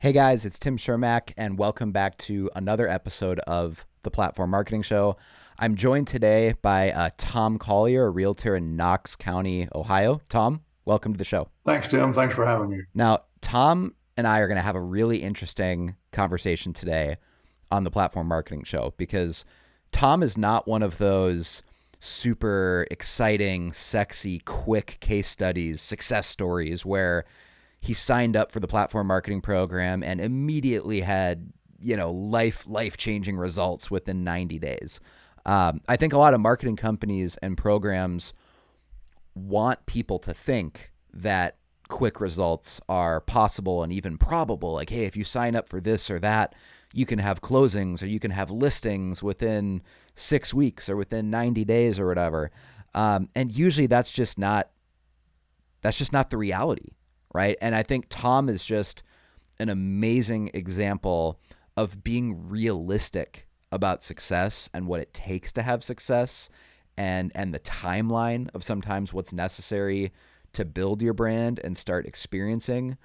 Hey guys, it's Tim Shermack, and welcome back to another episode of the Platform Marketing Show. I'm joined today by Thom Collier, a realtor in Knox County, Ohio. Tom, welcome to the show. Thanks, Tim. Thanks for having me. Now, Tom and I are going to have a really interesting conversation today on the Platform Marketing Show because Tom is not one of those super exciting, sexy, quick case studies, success stories where he signed up for the platform marketing program and immediately had, life-changing results within 90 days. I think a lot of marketing companies and programs want people to think that quick results are possible and even probable. Like, hey, if you sign up for this or that, you can have closings or you can have listings within 6 weeks or within 90 days or whatever. And usually that's just not the reality. Right. And I think Tom is just an amazing example of being realistic about success and what it takes to have success and the timeline of sometimes what's necessary to build your brand and start experiencing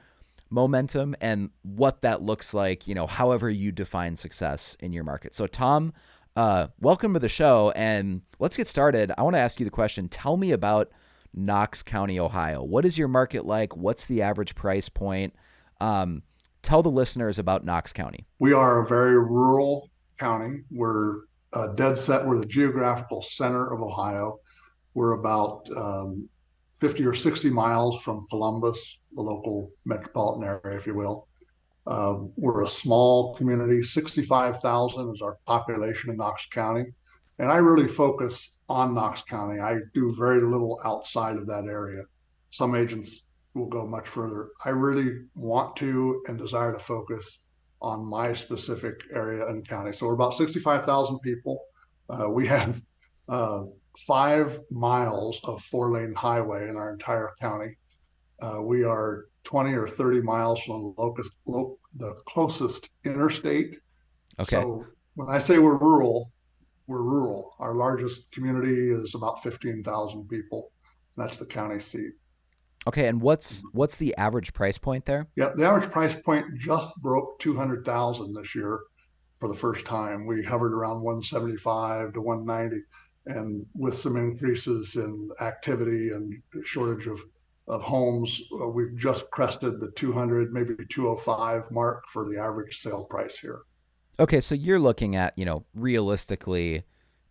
momentum and what that looks like, however you define success in your market. So Tom, welcome to the show, and let's get started. I want to ask you the question. Tell me about Knox County, Ohio. What is your market like? What's the average price point? Tell the listeners about Knox County. We are a very rural county. We're dead set. We're the geographical center of Ohio. We're about 50 or 60 miles from Columbus, the local metropolitan area, if you will. We're a small community. 65,000 is our population in Knox County. And I really focus on Knox County. I do very little outside of that area. Some agents will go much further. I really want to and desire to focus on my specific area and county. So we're about 65,000 people. We have 5 miles of 4-lane highway in our entire county. We are 20 or 30 miles from the closest interstate. Okay. So when I say we're rural, we're rural. Our largest community is about 15,000 people. That's the county seat. Okay, and what's the average price point there? Yeah, the average price point just broke 200,000 this year for the first time. We hovered around 175 to 190, and with some increases in activity and shortage of homes, we've just crested the 200, maybe 205 mark for the average sale price here. Okay, so you're looking at, realistically,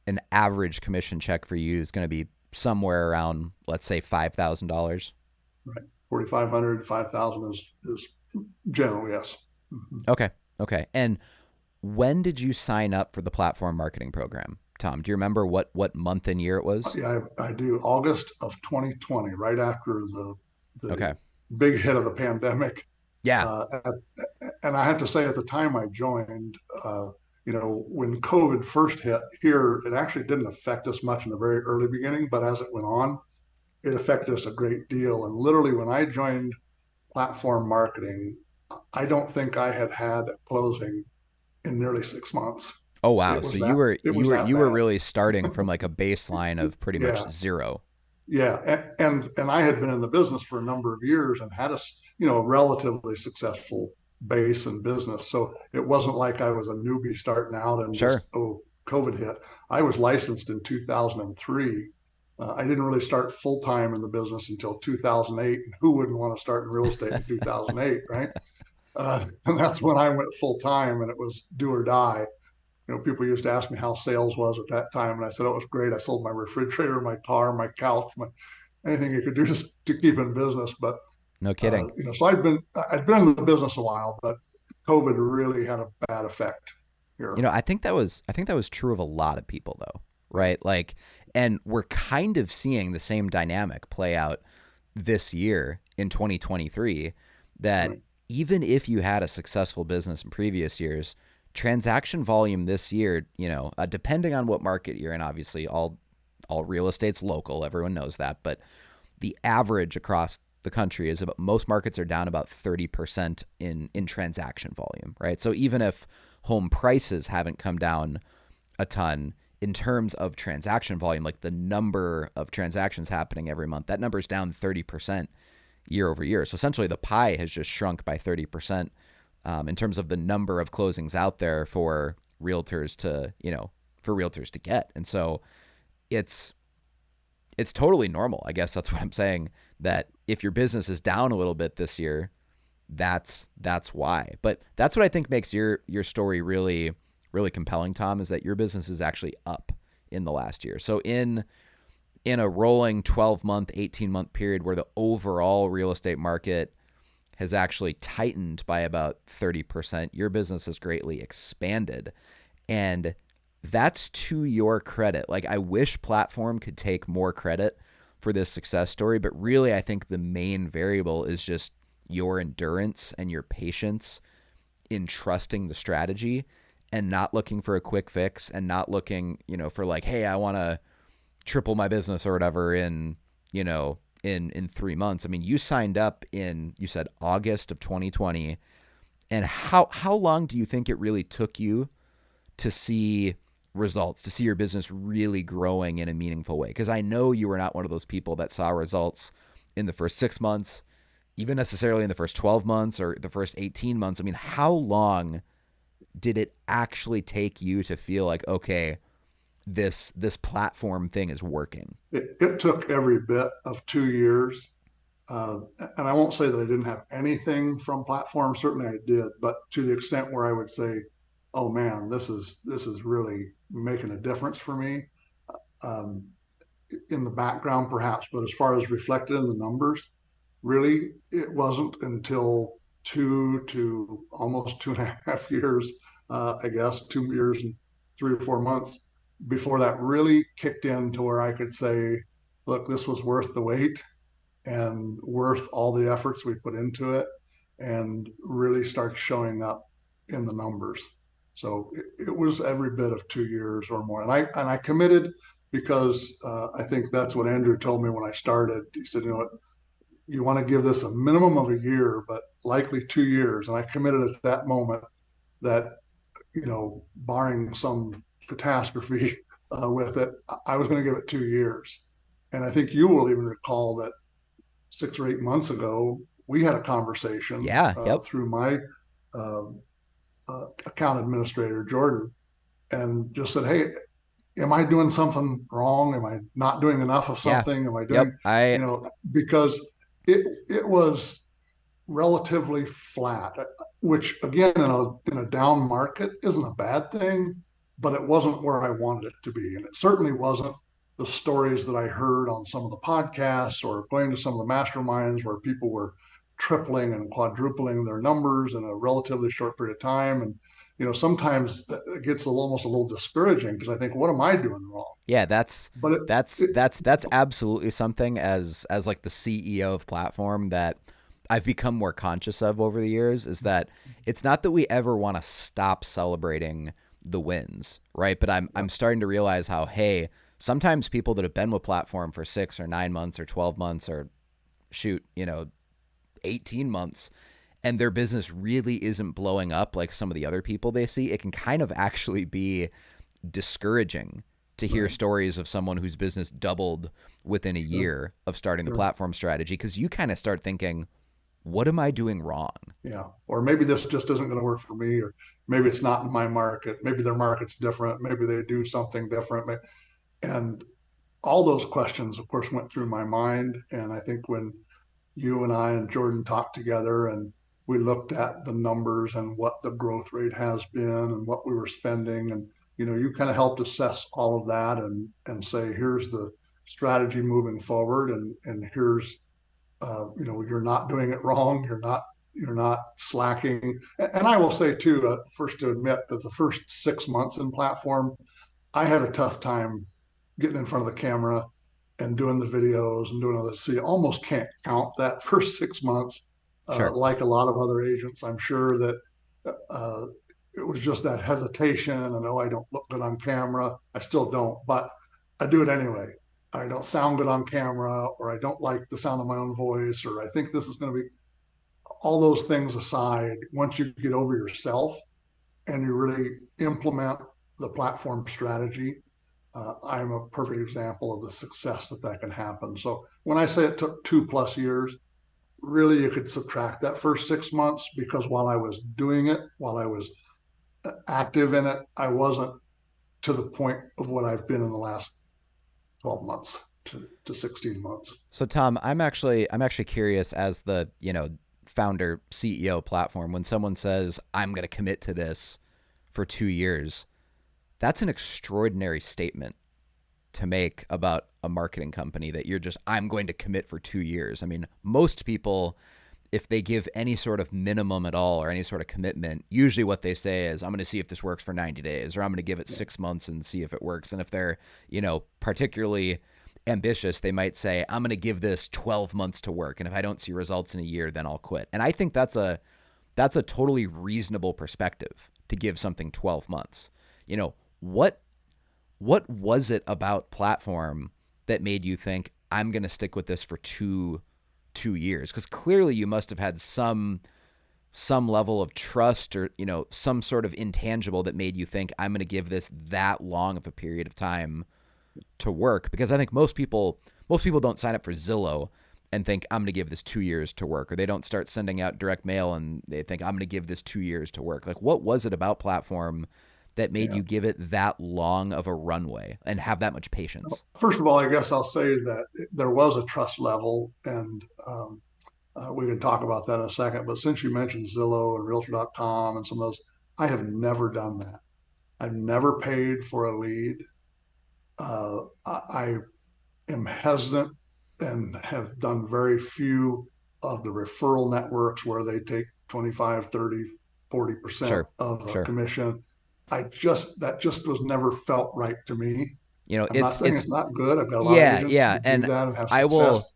an average commission check for you is going to be somewhere around, let's say, $5,000. Right, 4,500, 5,000 is general, yes. Mm-hmm. Okay. And when did you sign up for the platform marketing program, Tom? Do you remember what month and year it was? Yeah, I do. August of 2020, right after the Okay. big hit of the pandemic. Yeah. And I have to say, at the time I joined, when COVID first hit here, it actually didn't affect us much in the very early beginning, but as it went on, it affected us a great deal. And literally, when I joined platform marketing, I don't think I had a closing in nearly 6 months. Oh wow. It So was you that were it you was were that you were bad. really starting from like a baseline of pretty much Yeah, zero. yeah, and I had been in the business for a number of years and had a relatively successful base and business. So it wasn't like I was a newbie starting out and Sure. just COVID hit. I was licensed in 2003. I didn't really start full time in the business until 2008. And who wouldn't want to start in real estate in 2008, right? And that's when I went full time, and it was do or die. People used to ask me how sales was at that time, and I said, oh, it was great. I sold my refrigerator, my car, my couch, anything you could do just to keep in business. But No kidding. so I'd been in the business a while, but COVID really had a bad effect here. I think that was true of a lot of people though, right? Like, and we're kind of seeing the same dynamic play out this year in 2023 that Right. even if you had a successful business in previous years, transaction volume this year, depending on what market you're in, obviously all real estate's local, everyone knows that, but the average across the country is about most markets are down about 30% in transaction volume, right? So even if home prices haven't come down a ton in terms of transaction volume, like the number of transactions happening every month, that number's down 30% year over year. So essentially the pie has just shrunk by 30% in terms of the number of closings out there for realtors to, for realtors to get. And so it's it's totally normal. I guess that's what I'm saying, that if your business is down a little bit this year, that's why. But that's what I think makes your story really compelling, Tom, is that your business is actually up in the last year. So in a rolling 12-month, 18-month period where the overall real estate market has actually tightened by about 30%, your business has greatly expanded. And that's to your credit. Like, I wish platform could take more credit for this success story, but really I think the main variable is just your endurance and your patience in trusting the strategy and not looking for a quick fix and not looking, for like, hey, I want to triple my business or whatever in, in 3 months. I mean, you signed up in, you said August of 2020. And how long do you think it really took you to see results, to see your business really growing in a meaningful way? Because I know you were not one of those people that saw results in the first 6 months, even necessarily in the first 12 months or the first 18 months. I mean, how long did it actually take you to feel like, okay, this platform thing is working? It took every bit of 2 years. And I won't say that I didn't have anything from platform. Certainly I did, but to the extent where I would say, "Oh man, this is really making a difference for me." Um, in the background, perhaps, but as far as reflected in the numbers, really, it wasn't until 2 to almost 2.5 years, I guess, 2 years and 3 or 4 months before that really kicked in to where I could say, look, this was worth the wait and worth all the efforts we put into it, and really start showing up in the numbers. So it was every bit of 2 years or more. And I committed because I think that's what Andrew told me when I started. He said, you want to give this a minimum of a year, but likely 2 years. And I committed at that moment that, barring some catastrophe with it, I was going to give it 2 years. And I think you will even recall that 6 or 8 months ago, we had a conversation Yeah. Yep. through my uh, account administrator, Jordan, and just said, hey, am I doing something wrong? Am I not doing enough of Yeah. something? Am I doing, Yep. I because it was relatively flat, which again in a down market isn't a bad thing, but it wasn't where I wanted it to be, and it certainly wasn't the stories that I heard on some of the podcasts or going to some of the masterminds where people were tripling and quadrupling their numbers in a relatively short period of time. And sometimes it gets almost a little discouraging because I think, what am I doing wrong? Yeah, that's But that's it that's that's absolutely something as like the CEO of platform that I've become more conscious of over the years, is that it's not that we ever want to stop celebrating the wins, right? But I'm starting to realize how, hey, sometimes people that have been with platform for 6 or 9 months or 12 months or shoot, 18 months, and their business really isn't blowing up like some of the other people they see, it can kind of actually be discouraging to hear right, stories of someone whose business doubled within a sure, year of starting the sure. platform strategy, because you kind of start thinking, what am I doing wrong? Yeah. Or maybe this just isn't going to work for me, or maybe it's not in my market. Maybe their market's different. Maybe they do something different. And all those questions, of course, went through my mind. And I think when you and I and Jordan talked together and we looked at the numbers and what the growth rate has been and what we were spending, and you kind of helped assess all of that and say, here's the strategy moving forward, and here's you're not doing it wrong. You're not slacking. And I will say too, first to admit that the first 6 months in platform, I had a tough time getting in front of the camera and doing the videos and doing all this. So you almost can't count that first 6 months, Sure. like a lot of other agents. I'm sure that uh, it was just that hesitation and, oh, I don't look good on camera. I still don't, but I do it anyway. I don't sound good on camera, or I don't like the sound of my own voice, or I think this is going to be, all those things aside. Once you get over yourself and you really implement the platform strategy, I'm a perfect example of the success that can happen. So when I say it took 2+ years, really you could subtract that first 6 months, because while I was doing it, while I was active in it, I wasn't to the point of what I've been in the last 12 months to 16 months. So Tom, I'm actually curious as the, founder CEO platform, when someone says I'm going to commit to this for 2 years, that's an extraordinary statement to make about a marketing company, that you're just, I'm going to commit for 2 years. I mean, most people, if they give any sort of minimum at all or any sort of commitment, usually what they say is, I'm going to see if this works for 90 days, or I'm going to give it Yeah. 6 months and see if it works. And if they're, particularly ambitious, they might say, I'm going to give this 12 months to work. And if I don't see results in a year, then I'll quit. And I think that's a totally reasonable perspective, to give something 12 months. You know, what what was it about platform that made you think, I'm going to stick with this for 2 years? Because clearly you must have had some level of trust, or some sort of intangible that made you think, I'm going to give this that long of a period of time to work. Because I think most people don't sign up for Zillow and think, I'm going to give this 2 years to work, or they don't start sending out direct mail and they think, I'm going to give this 2 years to work. Like, what was it about platform that made Yeah. you give it that long of a runway and have that much patience? First of all, I guess I'll say that there was a trust level, and we can talk about that in a second. But since you mentioned Zillow and Realtor.com and some of those, I have never done that. I've never paid for a lead. I am hesitant and have done very few of the referral networks where they take 25, 30, 40% Sure, of a sure. commission. That just was never felt right to me. You know, I'm not it's saying it's it's not good. I've got a lot of yeah, agents yeah, that do and that and have I success. will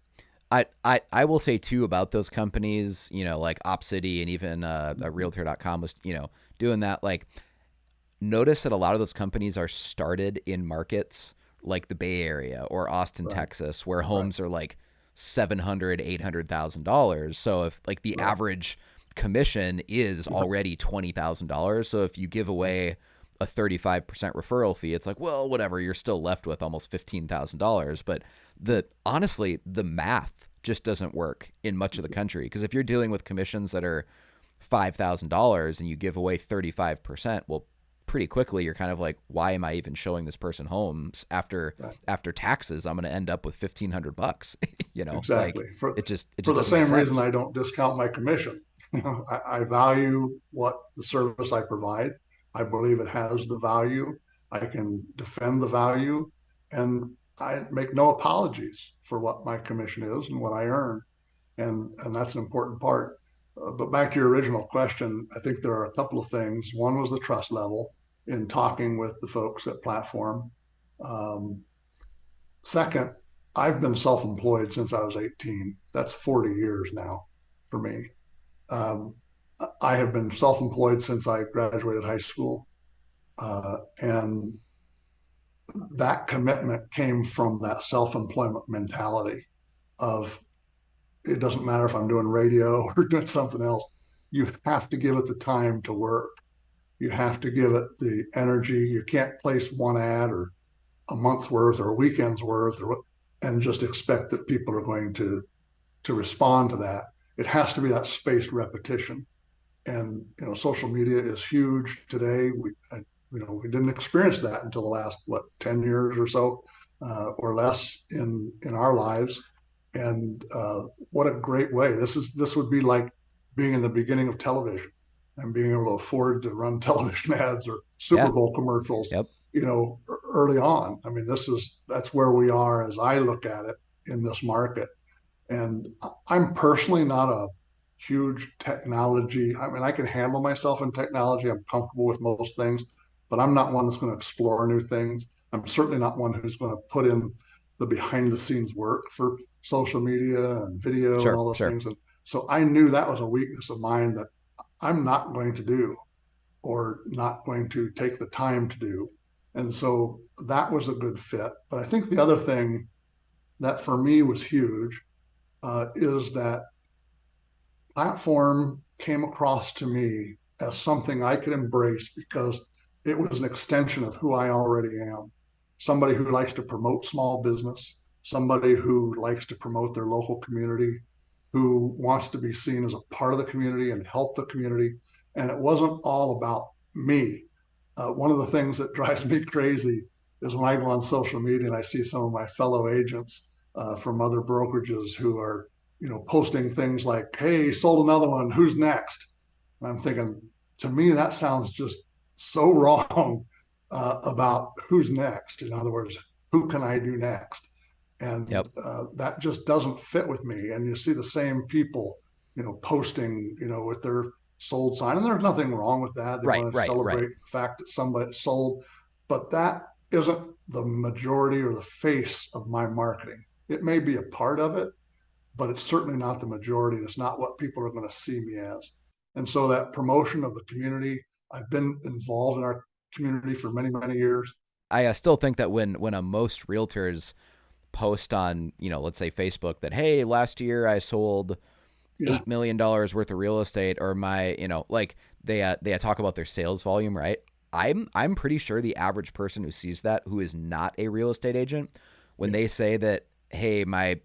I will say too about those companies, like OpCity, and even Realtor.com was, doing that. Like, notice that a lot of those companies are started in markets like the Bay Area or Austin, Right, Texas, where right, homes are like 700, $800,000. So if, like, the right, average commission is right, already $20,000, so if you give right. away a 35% referral fee, it's like, well, whatever, you're still left with almost $15,000. But honestly, the math just doesn't work in much of the country, because if you're dealing with commissions that are $5,000 and you give away 35%, well, pretty quickly you're kind of like, why am I even showing this person homes Right. after taxes? I'm going to end up with $1,500. Like, Exactly. it For just the doesn't make same reason sense. I don't discount my commission. I value what the service I provide. I believe it has the value. I can defend the value, and I make no apologies for what my commission is and what I earn. And that's an important part. But back to your original question, I think there are a couple of things. One was the trust level in talking with the folks at Platform. Um, Second, I've been self-employed since I was 18. That's 40 years now for me. Um, I have been self-employed since I graduated high school. And that commitment came from that self-employment mentality of, it doesn't matter if I'm doing radio or doing something else. You have to give it the time to work. You have to give it the energy. You can't place one ad or a month's worth or a weekend's worth and just expect that people are going to respond to that. It has to be that spaced repetition. And social media is huge today. We didn't experience that until the last 10 years or so, or less in our lives. And what a great way! This would be like being in the beginning of television and being able to afford to run television ads or Super Yeah. Bowl commercials. Yep. Early on. I mean, that's where we are as I look at it in this market. And I'm personally not a huge technology. I mean, I can handle myself in technology. I'm comfortable with most things, but I'm not one that's going to explore new things. I'm certainly not one who's going to put in the behind the scenes work for social media and video and Sure, all those sure. things. And so I knew that was a weakness of mine that I'm not going to do or not going to take the time to do. And so that was a good fit. But I think the other thing that for me was huge is that platform came across to me as something I could embrace because it was an extension of who I already am. Somebody who likes to promote small business, somebody who likes to promote their local community, who wants to be seen as a part of the community and help the community. And it wasn't all about me. One of the things that drives me crazy is when I go on social media and I see some of my fellow agents from other brokerages who are, posting things like, "Hey, sold another one. Who's next?" And I'm thinking, to me, that sounds just so wrong about who's next. In other words, who can I do next? And Yep. that just doesn't fit with me. And you see the same people, posting, with their sold sign, and there's nothing wrong with that. They Right, want to right, right. celebrate the fact that somebody sold, but that isn't the majority or the face of my marketing. It may be a part of it, but it's certainly not the majority. It's not what people are going to see me as. And so that promotion of the community, I've been involved in our community for many, many years. I still think that when a most realtors post on, let's say Facebook that, hey, last year I sold Yeah, $8 million worth of real estate, or my, like they talk about their sales volume, right? I'm pretty sure the average person who sees that, who is not a real estate agent, when yeah, they say that, hey, my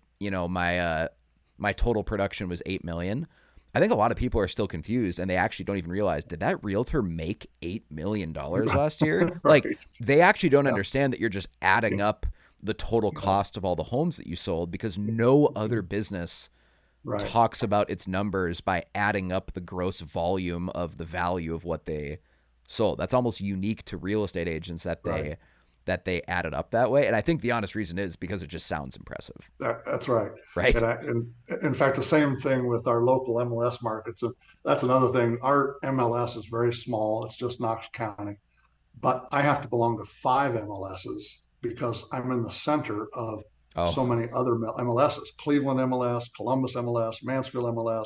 total production was 8 million, I think a lot of people are still confused, and they actually don't even realize, did that realtor make $8 million last year? right. Like, they actually don't Yeah, understand that you're just adding yeah, up the total yeah, cost of all the homes that you sold, because no other business right, talks about its numbers by adding up the gross volume of the value of what they sold. That's almost unique to real estate agents, that right. they add it up that way. And I think the honest reason is because it just sounds impressive, That's right. right? And in fact, the same thing with our local MLS markets. And that's another thing. Our MLS is very small. It's just Knox County, but I have to belong to five MLSs because I'm in the center of Oh, so many other MLSs: Cleveland MLS, Columbus MLS, Mansfield MLS,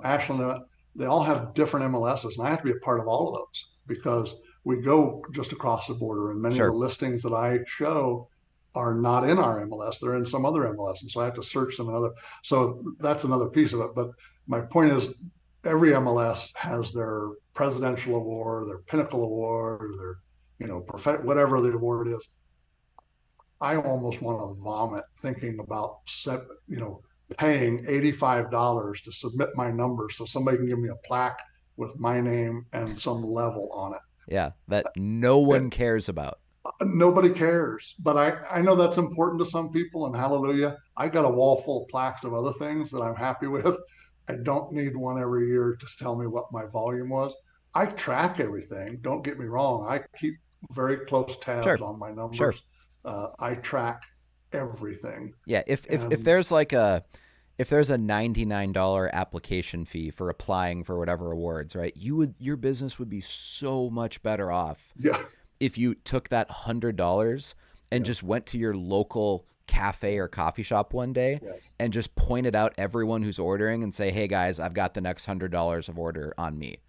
Ashland. They all have different MLSs, and I have to be a part of all of those because we go just across the border, and many of the sure, listings that I show are not in our MLS; they're in some other MLS, and so I have to search them another. So that's another piece of it. But my point is, every MLS has their presidential award, their pinnacle award, their whatever the award is. I almost want to vomit thinking about paying $85 to submit my number so somebody can give me a plaque with my name and some level on yeah, that no one it. cares about. Nobody cares, but I know that's important to some people, and hallelujah, I got a wall full of plaques of other things that I'm happy with. I don't need one every year to tell me what my volume was. I track everything, don't get me wrong. I keep very close tabs Sure, on my sure. numbers. I track everything. Yeah, if And there's like a if there's a $99 application fee for applying for whatever awards, right? Your business would be so much better off yeah, if you took that $100 and yeah, just went to your local cafe or coffee shop one day yes, and just pointed out everyone who's ordering and say, hey guys, I've got the next $100 of order on me.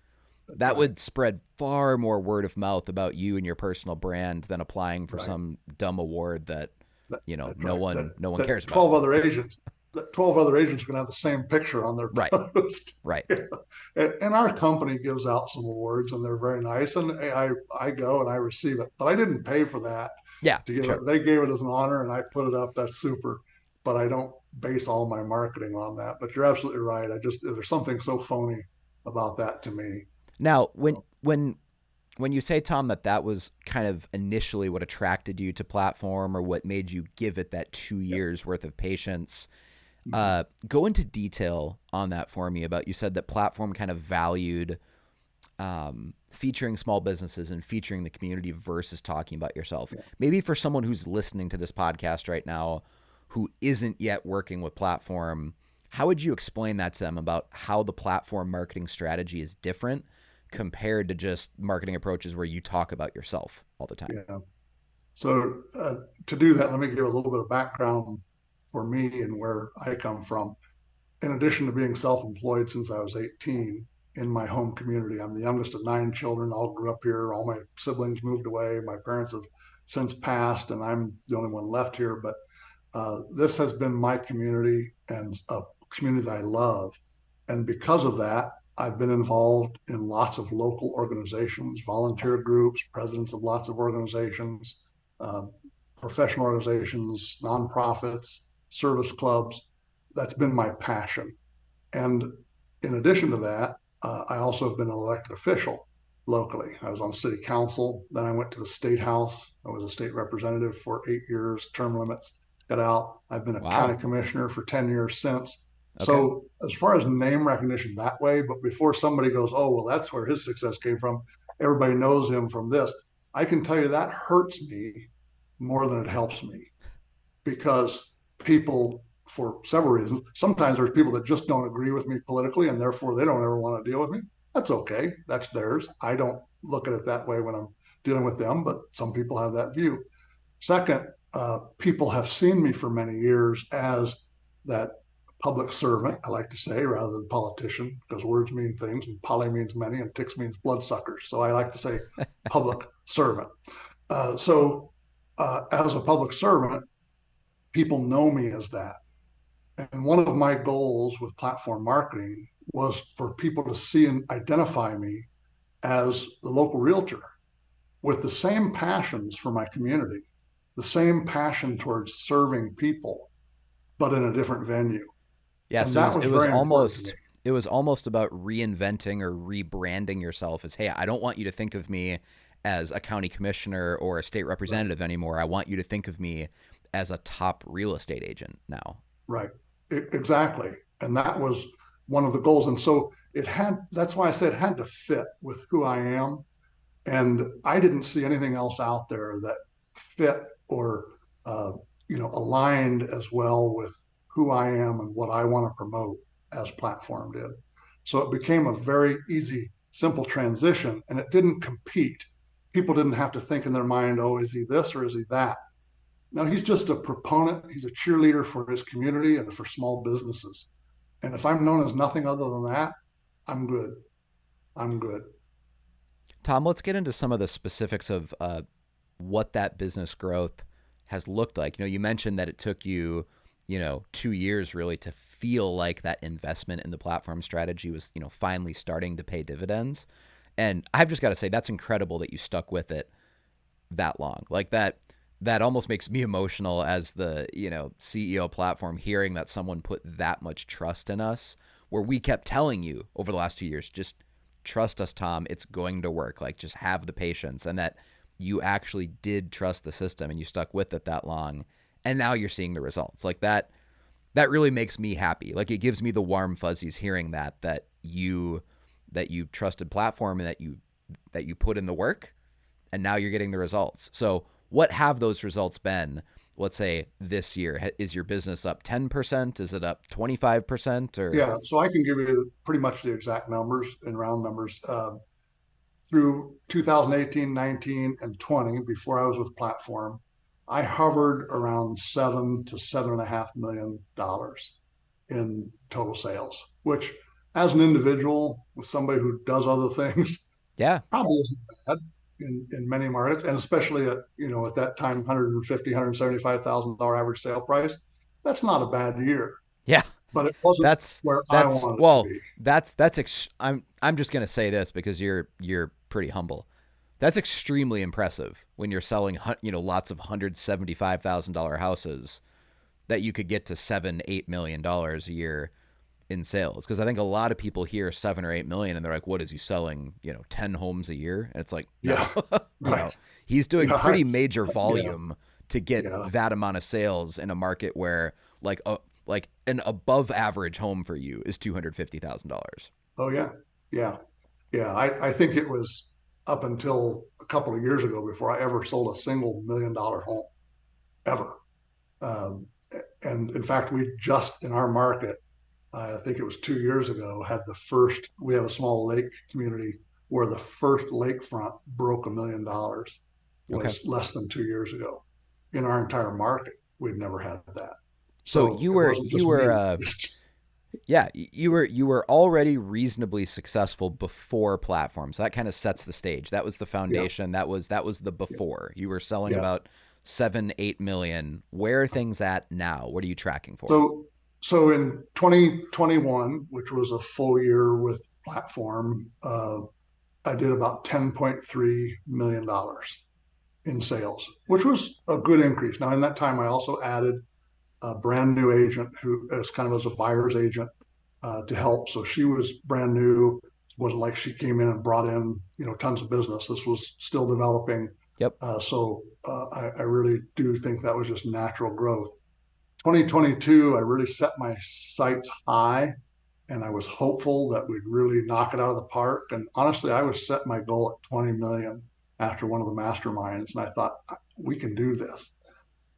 that's That right, would spread far more word of mouth about you and your personal brand than applying for right. some dumb award that, That's no right. one no one That cares about. 12 other agents, that 12 other agents are going to have the same picture on their Right. post. Right. Yeah. And our company gives out some awards, and they're very nice. And I go and I receive it, but I didn't pay for that Yeah, to give sure. it. They gave it as an honor, and I put it up. That's super. But I don't base all my marketing on that. But you're absolutely right. There's something so phony about that to me. Now, when So, when you say, Tom, that was kind of initially what attracted you to platform, or what made you give it that 2 years worth of patience, mhm. go into detail on that for me. About, you said that platform kind of valued featuring small businesses and featuring the community versus talking about yourself. Yeah, Maybe for someone who's listening to this podcast right now who isn't yet working with platform, how would you explain that to them about how the platform marketing strategy is different compared to just marketing approaches where you talk about yourself all the time? yeah. So to do that, let me give a little bit of background for me and where I come from. In addition to being self-employed since I was 18 in my home community, I'm the youngest of nine children. All grew up here. All my siblings moved away. My parents have since passed, and I'm the only one left here. But this has been my community and a community that I love. And because of that, I've been involved in lots of local organizations, volunteer groups, presidents of lots of organizations, uh, professional organizations, nonprofits, service clubs. That's been my passion. And in addition to that, I also have been an elected official locally. I was on city council. Then I went to the state house. I was a state representative for 8 years, term limits, got out. I've been a county Wow. commissioner for 10 years since. Okay. So, as far as name recognition that way, but before somebody goes, oh, well, that's where his success came from, everybody knows him from this. I can tell you that hurts me more than it helps me because people, for several reasons, sometimes there's people that just don't agree with me politically and therefore they don't ever want to deal with me. That's okay. That's theirs. I don't look at it that way when I'm dealing with them, but some people have that view. Second, people have seen me for many years as that public servant, I like to say, rather than politician, because words mean things, and poly means many, and ticks means bloodsuckers. So I like to say public servant. As a public servant, people know me as that. And one of my goals with platform marketing was for people to see and identify me as the local realtor with the same passions for my community, the same passion towards serving people, but in a different venue. Yeah, And so that was very important to me. it was almost about reinventing or rebranding yourself as, hey, I don't want you to think of me as a county commissioner or a state Right. representative anymore. I want you to think of me as a top real estate agent now. Right. Exactly. And that was one of the goals. And so that's why I said it had to fit with who I am. And I didn't see anything else out there that fit or uh, aligned as well with who I am and what I want to promote as Platform did. So it became a very easy, simple transition, and it didn't compete. People didn't have to think in their mind, "Oh, is he this or is he that?" No, he's just a proponent. He's a cheerleader for his community and for small businesses. And if I'm known as nothing other than that, I'm good. I'm good. Tom, let's get into some of the specifics of what that business growth has looked like. You mentioned that it took you, 2 years really to feel like that investment in the platform strategy was, finally starting to pay dividends. And I've just got to say, that's incredible that you stuck with it that long. Like that almost makes me emotional as the, CEO platform, hearing that someone put that much trust in us, where we kept telling you over the last 2 years, just trust us, Tom, it's going to work. Like, just have the patience. And that you actually did trust the system and you stuck with it that long. And now you're seeing the results. Like that really makes me happy. Like, it gives me the warm fuzzies hearing that you trusted platform and that you put in the work, and now you're getting the results. So what have those results been? Let's say this year, is your business up 10%? Is it up 25%? Or Yeah, so I can give you pretty much the exact numbers in round numbers. Through 2018, 19, and 20, before I was with Platform, I hovered around $7 to $7.5 million in total sales, which, as an individual with somebody who does other things, yeah, probably isn't bad in many markets, and especially at at that time, 150, $175,000 average sale price. That's not a bad year, yeah, but it wasn't that's where I that's wanted it to well, be. I'm just gonna say this because you're pretty humble. That's extremely impressive when you're selling lots of $175,000 houses, that you could get to $7-8 million a year in sales. Because I think a lot of people hear 7 or 8 million and they're like, what is he selling, 10 homes a year? And it's like, no. Yeah, right. He's doing Yeah, pretty major yeah, volume to get yeah. that amount of sales in a market where like an above average home for you is $250,000. Oh yeah, yeah, yeah. I think it was up until a couple of years ago before I ever sold a single $1 million home ever. Um, and in fact, we just in our market, I think it was 2 years ago, had the first. We have a small lake community where the first lakefront broke $1 million Okay. was less than 2 years ago. In our entire market, we'd never had that. So So you it were wasn't you just were me. Just, yeah, you were already reasonably successful before platforms. So that kind of sets the stage. That was the yeah, foundation. That was the yeah, before. You were selling yeah. about 7-8 million. Where are things at now? What are you tracking for? So, so in 2021, which was a full year with Platform, I did about $10.3 million in sales, which was a good increase. Now, in that time, I also added a brand new agent who is kind of as a buyer's agent. to help. So she was brand new. It wasn't like she came in and brought in, tons of business. This was still developing. Yep. I really do think that was just natural growth. 2022, I really set my sights high and I was hopeful that we'd really knock it out of the park. And honestly, I was set my goal at 20 million after one of the masterminds. And I thought, we can do this.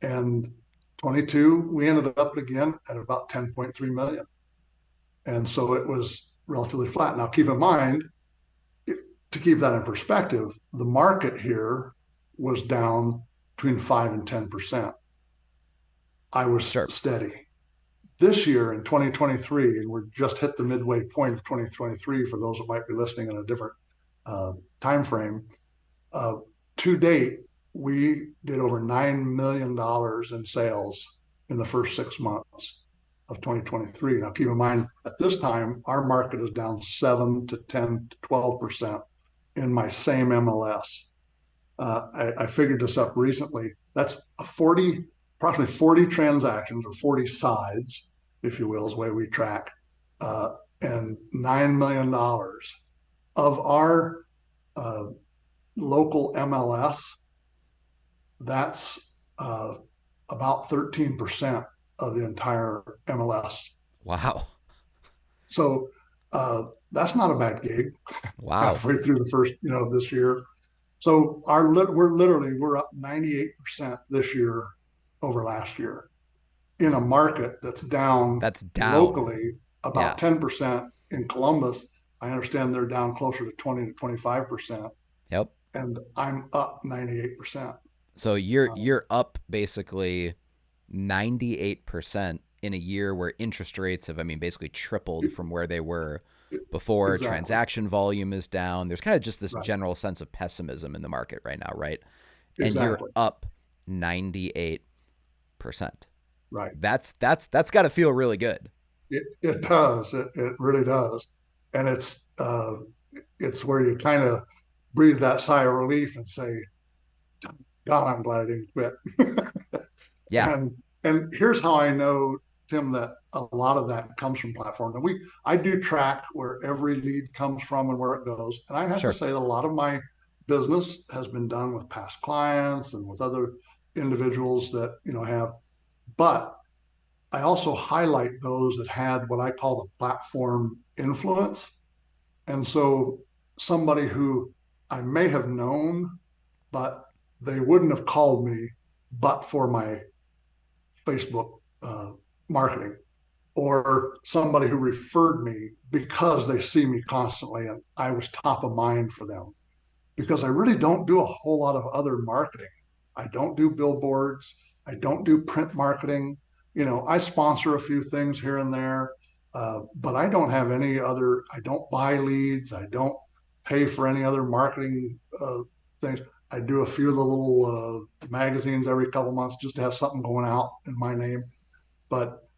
And 22, we ended up again at about 10.3 million. And so it was relatively flat. Now, keep in mind, to keep that in perspective, the market here was down between 5 and 10%. I was Sure. steady. This year in 2023, and we're just hit the midway point of 2023 for those that might be listening in a different time frame. Uh, to date, we did over $9 million in sales in the first 6 months of 2023. Now, keep in mind, at this time, our market is down 7 to 10 to 12% in my same MLS. I figured this up recently. That's approximately 40 transactions or 40 sides, if you will, is the way we track, and $9 million of our uh, local MLS. That's about 13% of the entire MLS. Wow. So that's not a bad gig Wow. halfway through the first, this year. So we're up 98% this year over last year in a market that's down That's down. locally Yeah. about 10%. In Columbus, I understand they're down closer to 20 to 25%, Yep. and I'm up 98%. So you're Um, you're up basically 98% in a year where interest rates have, I mean, basically tripled from where they were before. exactly. Transaction volume is down. There's kind of just this Right. general sense of pessimism in the market right now, right? And you're Exactly. up 98%. Right. That's got to feel really good. It does. It really does. And it's where you kind of breathe that sigh of relief and say, God, I'm glad I didn't quit. Yeah. and and here's how I know, Tim, that a lot of that comes from platform. And I do track where every lead comes from and where it goes. And I have to Sure. say that a lot of my business has been done with past clients and with other individuals that have. But I also highlight those that had what I call the platform influence. And so somebody who I may have known, but they wouldn't have called me but for my Facebook marketing, or somebody who referred me because they see me constantly and I was top of mind for them, because I really don't do a whole lot of other marketing. I don't do billboards. I don't do print marketing. I sponsor a few things here and there, but I don't have any other, I don't buy leads. I don't pay for any other marketing things. I do a few of the little magazines every couple of months just to have something going out in my name. But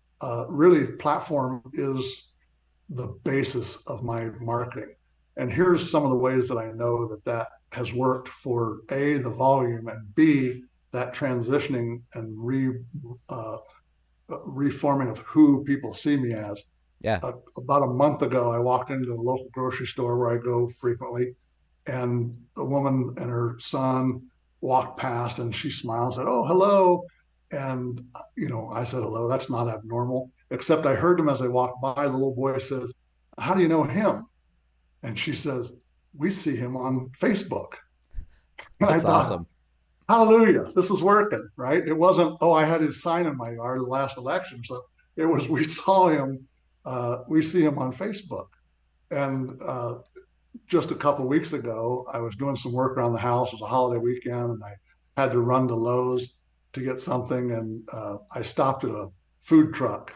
really, platform is the basis of my marketing. And here's some of the ways that I know that that has worked for A, the volume, and B, that transitioning and uh, reforming of who people see me as. Yeah. About a month ago, I walked into the local grocery store where I go frequently, and a woman and her son walked past and she smiled and said, "Oh, hello." And, I said, "Hello." That's not abnormal. Except I heard them as I walked by. The little boy says, "How do you know him?" And she says, "We see him on Facebook." And I That's thought, awesome. hallelujah, this is working, right? It wasn't, oh, I had his sign in my yard the last election. So it was, we see him on Facebook. And just a couple of weeks ago, I was doing some work around the house. It was a holiday weekend, and I had to run to Lowe's to get something. And I stopped at a food truck,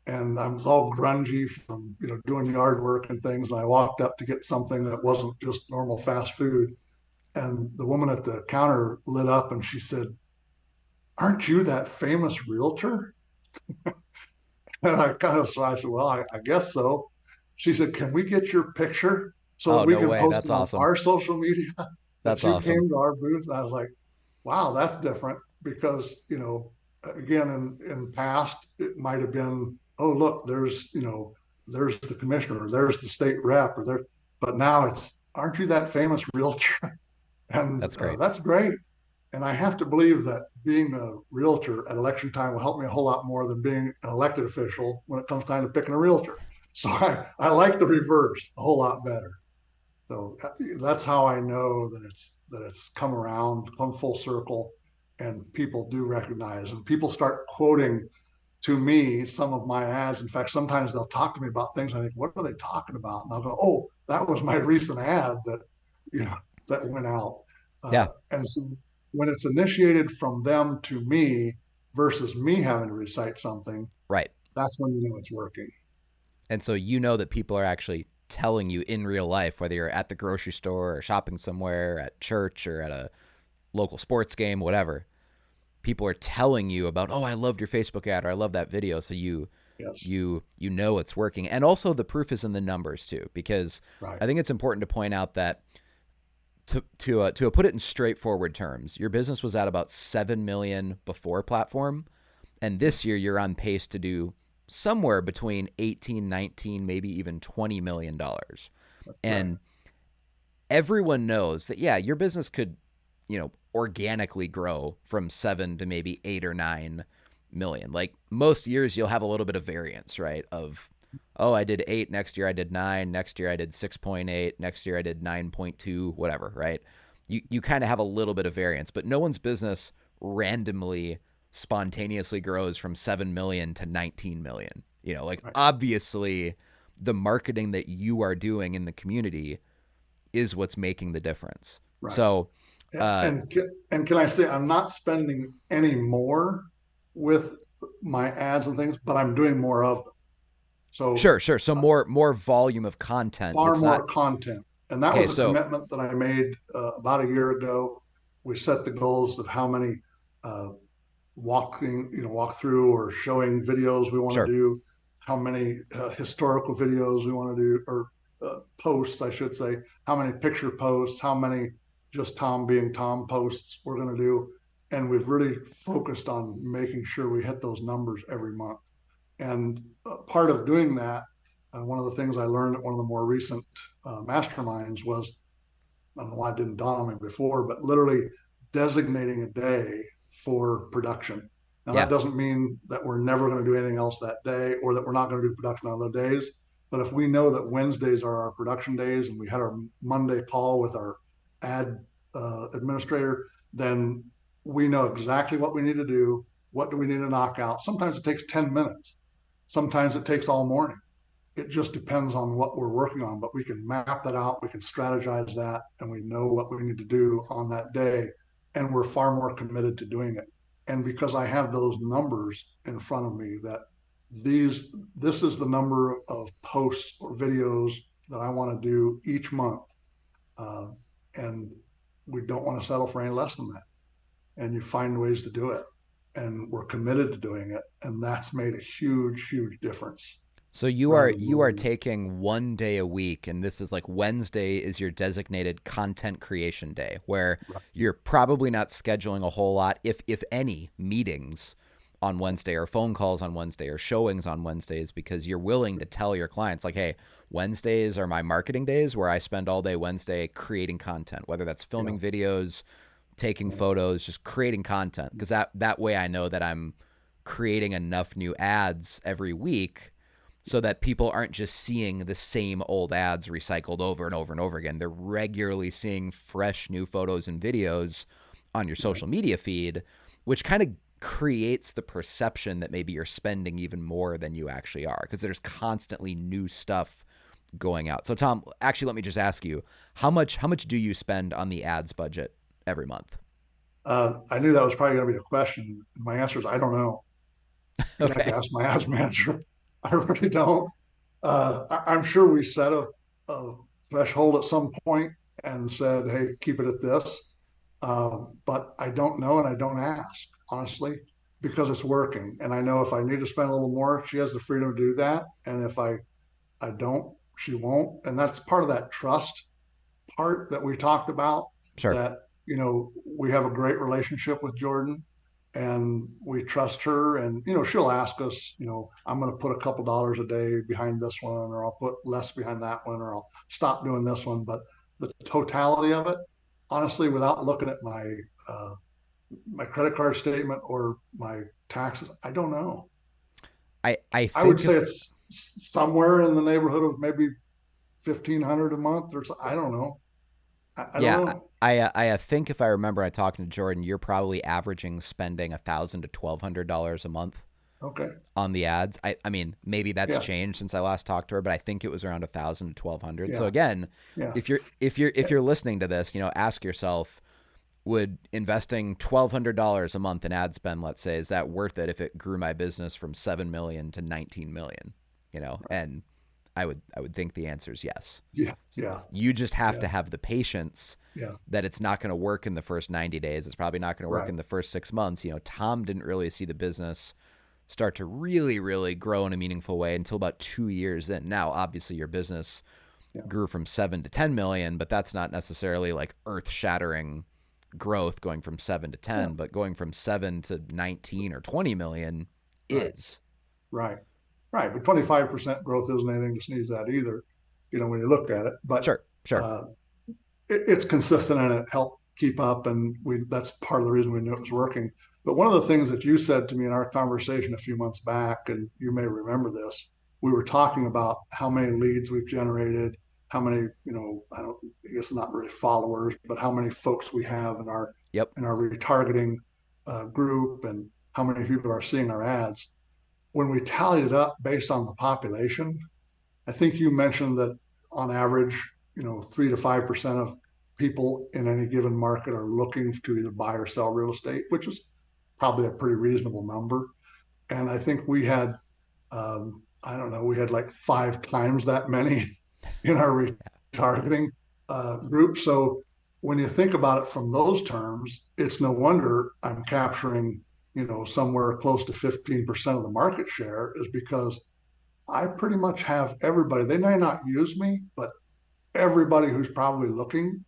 and I was all grungy from doing yard work and things. And I walked up to get something that wasn't just normal fast food. And the woman at the counter lit up, and she said, "Aren't you that famous realtor?" And I said, "Well, I guess so." She said, "Can we get your picture so that Oh, we no can way. post That's it on awesome. our social media that That's you awesome. came to our booth?" And I was like, "Wow, that's different." Because, again, in past, it might have been, "Oh, look, there's, there's the commissioner, or there's the state rep, or there. But now it's, aren't you that famous realtor? And That's great. that's great. And I have to believe that being a realtor at election time will help me a whole lot more than being an elected official when it comes time to picking a realtor. So I like the reverse a whole lot better. So that's how I know that it's come around, come full circle, and people do recognize, and people start quoting to me some of my ads. In fact, sometimes they'll talk to me about things. I think, what are they talking about? And I'll go, oh, that was my recent ad that, you know, that went out. Yeah, And so when it's initiated from them to me versus me having to recite something, right. that's when you know it's working. And so you know that people are actually telling you in real life, whether you're at the grocery store or shopping somewhere, at church or at a local sports game, whatever. People are telling you about, oh, I loved your Facebook ad or I love that video. So Yes, you know it's working. And also the proof is in the numbers too, because right. I think it's important to point out that to put it in straightforward terms, your business was at about 7 million before platform, and this year you're on pace to do somewhere between 18, 19, maybe even $20 million. Right, And everyone knows that, yeah, your business could, organically grow from 7 to maybe 8 or 9 million. Like most years you'll have a little bit of variance, right? Of, oh, I did 8, next year I did 9, next year I did 6.8, next year I did 9.2, whatever, right? You kind of have a little bit of variance, but no one's business randomly spontaneously grows from 7 million to 19 million. Like right, obviously the marketing that you are doing in the community is what's making the difference. right. So, uh, And and can I say I'm not spending any more with my ads and things, but I'm doing more of them. So sure, sure. So more volume of content. far It's not more content. And that okay. was a So commitment that I made about a year ago. We set the goals of how many uh, walk through or showing videos we want to sure, do, how many historical videos we want to do, or posts, I should say, how many picture posts, how many just Tom being Tom posts we're going to do. And we've really focused on making sure we hit those numbers every month. And part of doing that, one of the things I learned at one of the more recent masterminds was, I don't know why it didn't dawn on me before, but literally designating a day for production. Now, that yeah, doesn't mean that we're never going to do anything else that day or that we're not going to do production on other days. But if we know that Wednesdays are our production days and we had our Monday call with our ad administrator, then we know exactly what we need to do. What do we need to knock out? Sometimes it takes 10 minutes, sometimes it takes all morning. It just depends on what we're working on, but we can map that out, we can strategize that, and we know what we need to do on that day. And we're far more committed to doing it. And because I have those numbers in front of me that this is the number of posts or videos that I want to do each month. Uh, and we don't want to settle for any less than that. And you find ways to do it. And we're committed to doing it. And that's made a huge, huge difference so you rather are than you are losing. taking one day a week, and this is like Wednesday is your designated content creation day, where Right. you're probably not scheduling a whole lot, if any, meetings on Wednesday or phone calls on Wednesday or showings on Wednesdays, because you're willing to tell your clients like, hey, Wednesdays are my marketing days where I spend all day Wednesday creating content, whether that's Yeah. filming videos, taking Yeah. photos, just creating content, because that way I know that I'm creating enough new ads every week so that people aren't just seeing the same old ads recycled over and over and over again. They're regularly seeing fresh new photos and videos on your Right. social media feed, which kind of creates the perception that maybe you're spending even more than you actually are, because there's constantly new stuff going out. So Tom, actually let me just ask you, how much do you spend on the ads budget every month? I knew that was probably going to be a question. My answer is I don't know. You'd have to Okay. ask my ads manager. I really don't. I'm sure we set a threshold at some point and said, "Hey, keep it at this." But I don't know, and I don't ask honestly because it's working. And I know if I need to spend a little more, she has the freedom to do that. And if I don't, she won't. And that's part of that trust part that we talked about. Sure. That we have a great relationship with Jordan, and we trust her. And she'll ask us, I'm going to put a couple dollars a day behind this one, or I'll put less behind that one, or I'll stop doing this one. But the totality of it, honestly, without looking at my credit card statement or my taxes, I don't know. I I would think say if it's somewhere in the neighborhood of maybe 1,500 a month, or so. I don't know. I don't yeah, know. I think if I remember I talking to Jordan, you're probably averaging spending $1,000 to $1,200 a month Okay. on the ads. I mean, maybe that's Yeah. changed since I last talked to her, but I think it was around 1,000 to 1,200. So Yeah. again, Yeah. if you're listening to this, ask yourself, would investing $1,200 a month in ad spend, let's say, is that worth it if it grew my business from 7 million to 19 million? And I would think the answer is yes. Yeah. Yeah. You just have Yeah. to have the patience Yeah. that it's not going to work in the first 90 days. It's probably not going to work Right. in the first 6 months. Tom didn't really see the business start to really, really grow in a meaningful way until about 2 years in. Now, obviously, your business Yeah. grew from 7 to 10 million, but that's not necessarily like earth shattering growth going from 7 to 10, Yeah. but going from 7 to 19 or 20 million Right. is. Right. Right. But 25% growth isn't anything to sneeze at either, when you look at it. But Sure, sure. uh, it's consistent and it helped keep up. And that's part of the reason we knew it was working. But one of the things that you said to me in our conversation a few months back, and you may remember this, we were talking about how many leads we've generated, how many, I guess not really followers, but how many folks we have Yep. in our retargeting group, and how many people are seeing our ads. When we tallied it up based on the population, I think you mentioned that on average, 3 to 5% of people in any given market are looking to either buy or sell real estate, which is probably a pretty reasonable number. And I think we had, I don't know, we had like 5 times that many in our retargeting group. So when you think about it from those terms, it's no wonder I'm capturing, somewhere close to 15% of the market share, is because I pretty much have everybody. They may not use me, but everybody who's probably looking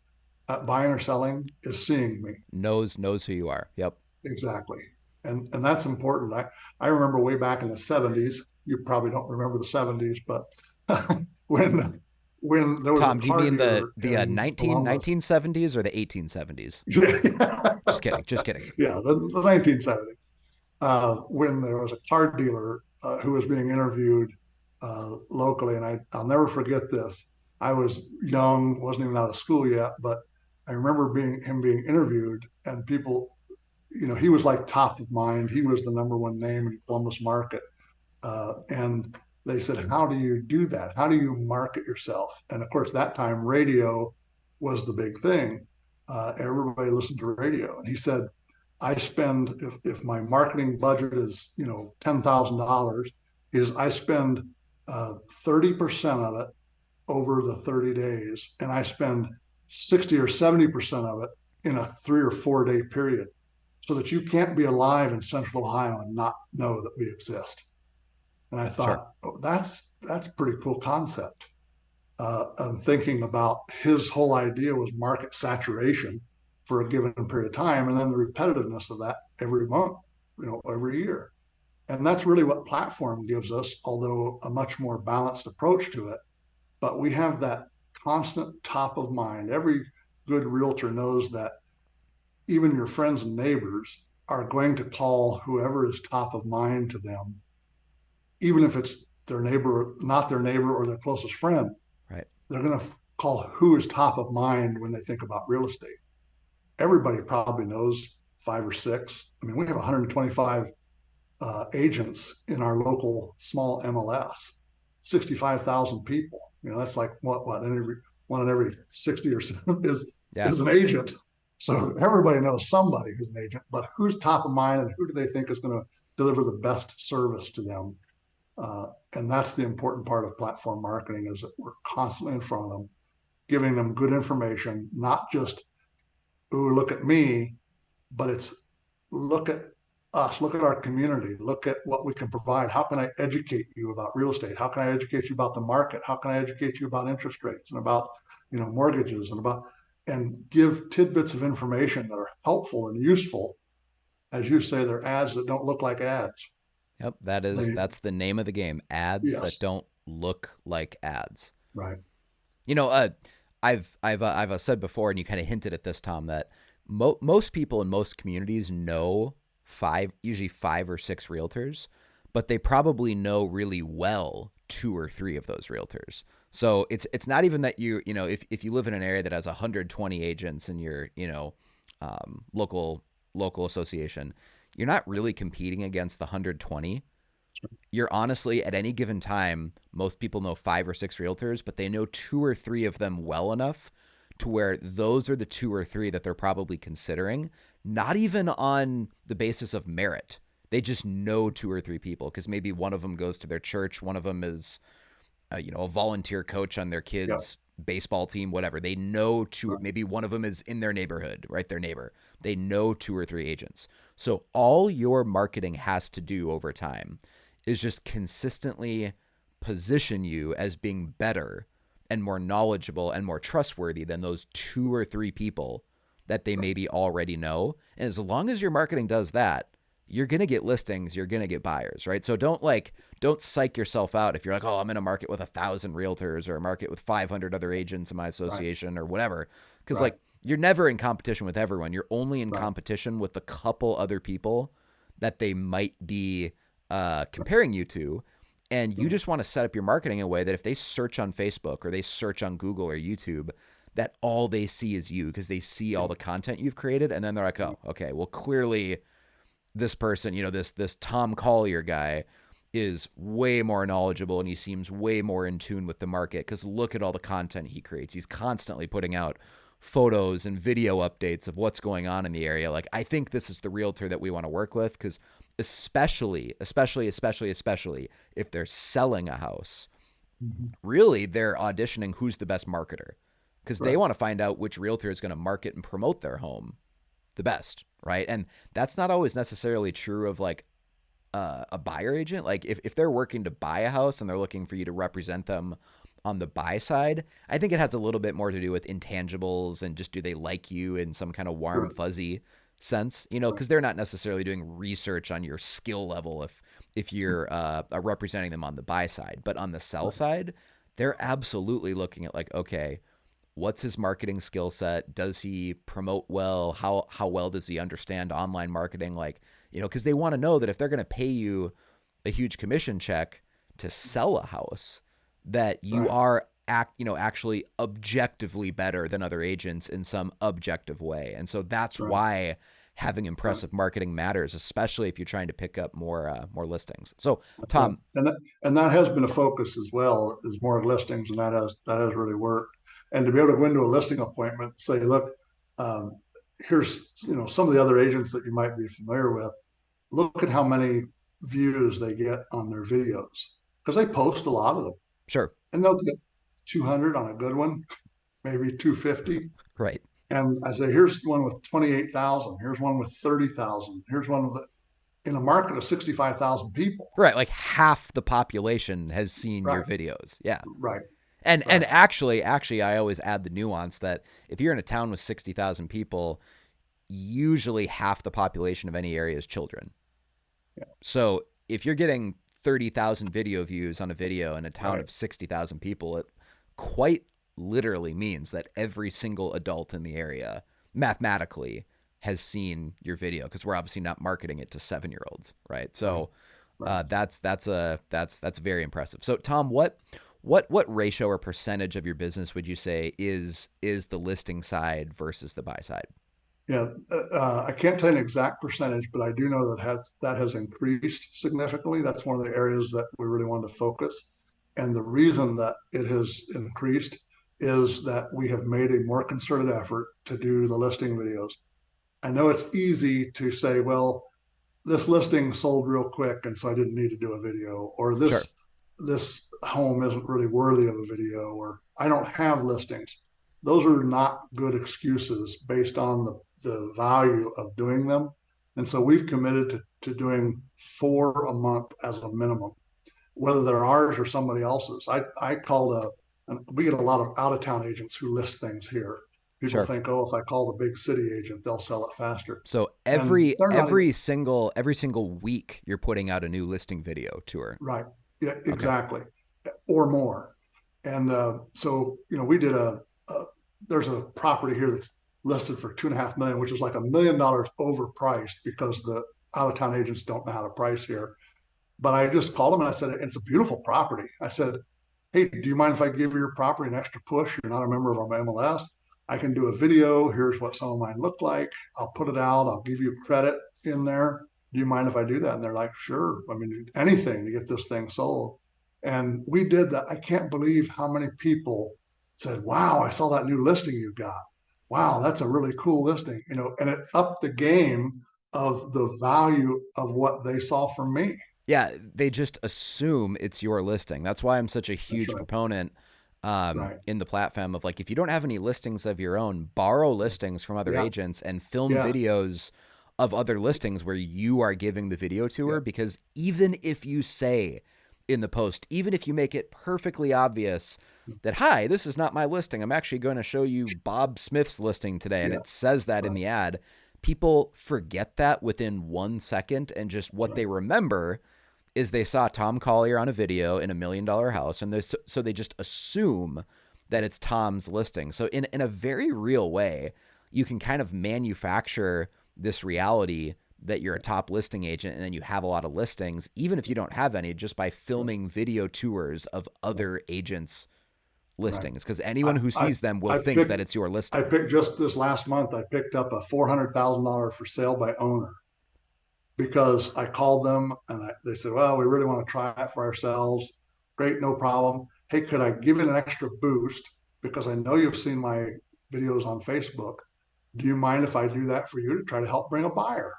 at buying or selling is seeing me. Knows who you are. Yep. Exactly. And that's important. I remember way back in the 70s, you probably don't remember the 70s, but when when there was a Tom, do you car mean the dealer the in 19 Columbus. 1970s or the 1870s? Yeah, Just kidding. Just kidding. the 1970s. When there was a car dealer who was being interviewed locally. And I'll never forget this. I was young, wasn't even out of school yet, but I remember him being interviewed, and people, he was like top of mind. He was the number one name in Columbus market. And they said, how do you do that? How do you market yourself? And of course, that time radio was the big thing. Everybody listened to radio. And he said, I spend, if my marketing budget is, $10,000, is I spend 30% of it over the 30 days, and I spend 60 or 70% of it in a 3 or 4 day period, so that you can't be alive in Central Ohio and not know that we exist. And I Sure. thought, oh, that's a pretty cool concept. I'm thinking about his whole idea was market saturation for a given period of time, and then the repetitiveness of that every month, every year. And that's really what platform gives us, although a much more balanced approach to it. But we have that constant top of mind. Every good realtor knows that even your friends and neighbors are going to call whoever is top of mind to them, even if it's their neighbor, not their neighbor or their closest friend. Right. They're going to call who is top of mind when they think about real estate. Everybody probably knows 5 or 6. I mean, we have 125 agents in our local small MLS, 65,000 people. That's like what one in every 60 or so Yeah. is an agent. So everybody knows somebody who's an agent, but who's top of mind and who do they think is going to deliver the best service to them? And that's the important part of platform marketing, is that we're constantly in front of them, giving them good information, not just, ooh, look at me, but it's look at us, look at our community, look at what we can provide. How can I educate you about real estate? How can I educate you about the market? How can I educate you about interest rates and about, mortgages, and give tidbits of information that are helpful and useful as you say, they're ads that don't look like ads. Yep, They, that's the name of the game. Ads that yes, don't look like ads. right, You know, I've said before, and you kind of hinted at this, Tom, that most people in most communities know usually five or six realtors, but they probably know really well two or three of those realtors. So it's not even that you know if you live in an area that has 120 agents in your local association, you're not really competing against the 120. You're honestly at any given time, most people know five or six realtors, but they know two or three of them well enough to where those are the two or three that they're probably considering, not even on the basis of merit. They just know two or three people because maybe one of them goes to their church, one of them is a volunteer coach on their yeah, kids baseball team, whatever. They know two, right, maybe one of them is in their neighborhood, right? Their neighbor. They know two or three agents. So all your marketing has to do over time is just consistently position you as being better and more knowledgeable and more trustworthy than those two or three people that they right, maybe already know. And as long as your marketing does that, you're going to get listings, you're going to get buyers, right? So don't psych yourself out if you're like, oh, I'm in a market with 1,000 realtors or a market with 500 other agents in my right, association or whatever. Because right, like you're never in competition with everyone. You're only in right, competition with the couple other people that they might be comparing you to. And you right, just want to set up your marketing in a way that if they search on Facebook or they search on Google or YouTube, that all they see is you because they see yeah, all the content you've created. And then they're like, yeah, oh, okay, well, clearly this person, this Thom Collier guy is way more knowledgeable and he seems way more in tune with the market because look at all the content he creates. He's constantly putting out photos and video updates of what's going on in the area. Like I think this is the realtor that we want to work with because especially if they're selling a house, mhm, really they're auditioning who's the best marketer because they right, want to find out which realtor is going to market and promote their home the best, right? And that's not always necessarily true of like a buyer agent. Like if they're working to buy a house and they're looking for you to represent them on the buy side, I think it has a little bit more to do with intangibles and just do they like you in some kind of warm, right, fuzzy sense, because they're not necessarily doing research on your skill level if you're representing them on the buy side. But on the sell right, side, they're absolutely looking at like, okay, what's his marketing skill set? Does he promote well? How well does he understand online marketing? Like, because they want to know that if they're going to pay you a huge commission check to sell a house, that you right, are actually objectively better than other agents in some objective way. And so that's right, why having right. impressive marketing matters, especially if you're trying to pick up more listings. So, Yeah, Tom, and that has been a focus as well, is more listings, and that has really worked. And to be able to go into a listing appointment, say, look, um, here's some of the other agents that you might be familiar with. Look at how many views they get on their videos because they post a lot of them, sure, and they'll get 200 on a good one, maybe 250. right. And I say, here's one with 28,000. Here's one with 30,000. Here's one with in a market of 65,000 people. Right, like half the population has seen your Right, videos. Yeah. right, And right. actually, I always add the nuance that if you're in a town with 60,000 people, usually half the population of any area is children. Yeah, So if you're getting 30,000 video views on a video in a town right, of 60,000 people, it quite literally means that every single adult in the area mathematically has seen your video because we're obviously not marketing it to 7-year-olds, right? right, So right. that's very impressive. So Tom, what ratio or percentage of your business would you say is the listing side versus the buy side? Yeah, I can't tell you an exact percentage, but I do know that has increased significantly. That's one of the areas that we really want to focus. And the reason that it has increased is that we have made a more concerted effort to do the listing videos. I know it's easy to say, well, this listing sold real quick, and so I didn't need to do a video, or Sure, this home isn't really worthy of a video, or I don't have listings. Those are not good excuses based on the value of doing them. And so we've committed to doing 4 a month as a minimum, whether they're ours or somebody else's. I called we get a lot of out of town agents who list things here. People Sure. think, oh, if I call the big city agent, they'll sell it faster. So And every they're not even every single week you're putting out a new listing video tour. right. Yeah, Okay. exactly. Or more. And so, we did there's a property here that's listed for 2.5 million, which is like $1 million overpriced because the out of town agents don't know how to price here. But I just called him and I said, it's a beautiful property. I said, hey, do you mind if I give your property an extra push? You're not a member of our MLS. I can do a video. Here's what some of mine look like. I'll put it out. I'll give you credit in there. Do you mind if I do that? And they're like, sure. I mean, anything to get this thing sold. And we did that. I can't believe how many people said, wow, I saw that new listing you got. Wow, that's a really cool listing. And it upped the game of the value of what they saw from me. Yeah, they just assume it's your listing. That's why I'm such a That's huge right. proponent Right. in the platform of like, if you don't have any listings of your own, borrow listings from other Yeah. agents and film Yeah. videos of other listings where you are giving the video Yeah. tour. Because even if you say in the post, even if you make it perfectly obvious that, hi, this is not my listing, I'm actually going to show you Bob Smith's listing today, and Yeah. it says that in Right. the ad, people forget that within 1 second, and just what they Right. remember is they saw Thom Collier on a video in $1 million house, and so they just assume that it's Tom's listing. So in a very real way, you can kind of manufacture this reality that you're a top listing agent and then you have a lot of listings, even if you don't have any, just by Right. filming video tours of other agents' Right. listings. Because anyone I, who I, sees them will I think that picked, it's your I listing. picked just this last month, I picked up a $400,000 for sale by owner because I called them and they said, well, we really want to try it for ourselves. Great, no problem. Hey, could I give it an extra boost? Because I know you've seen my videos on Facebook. Do you mind if I do that for you to try to help bring a buyer?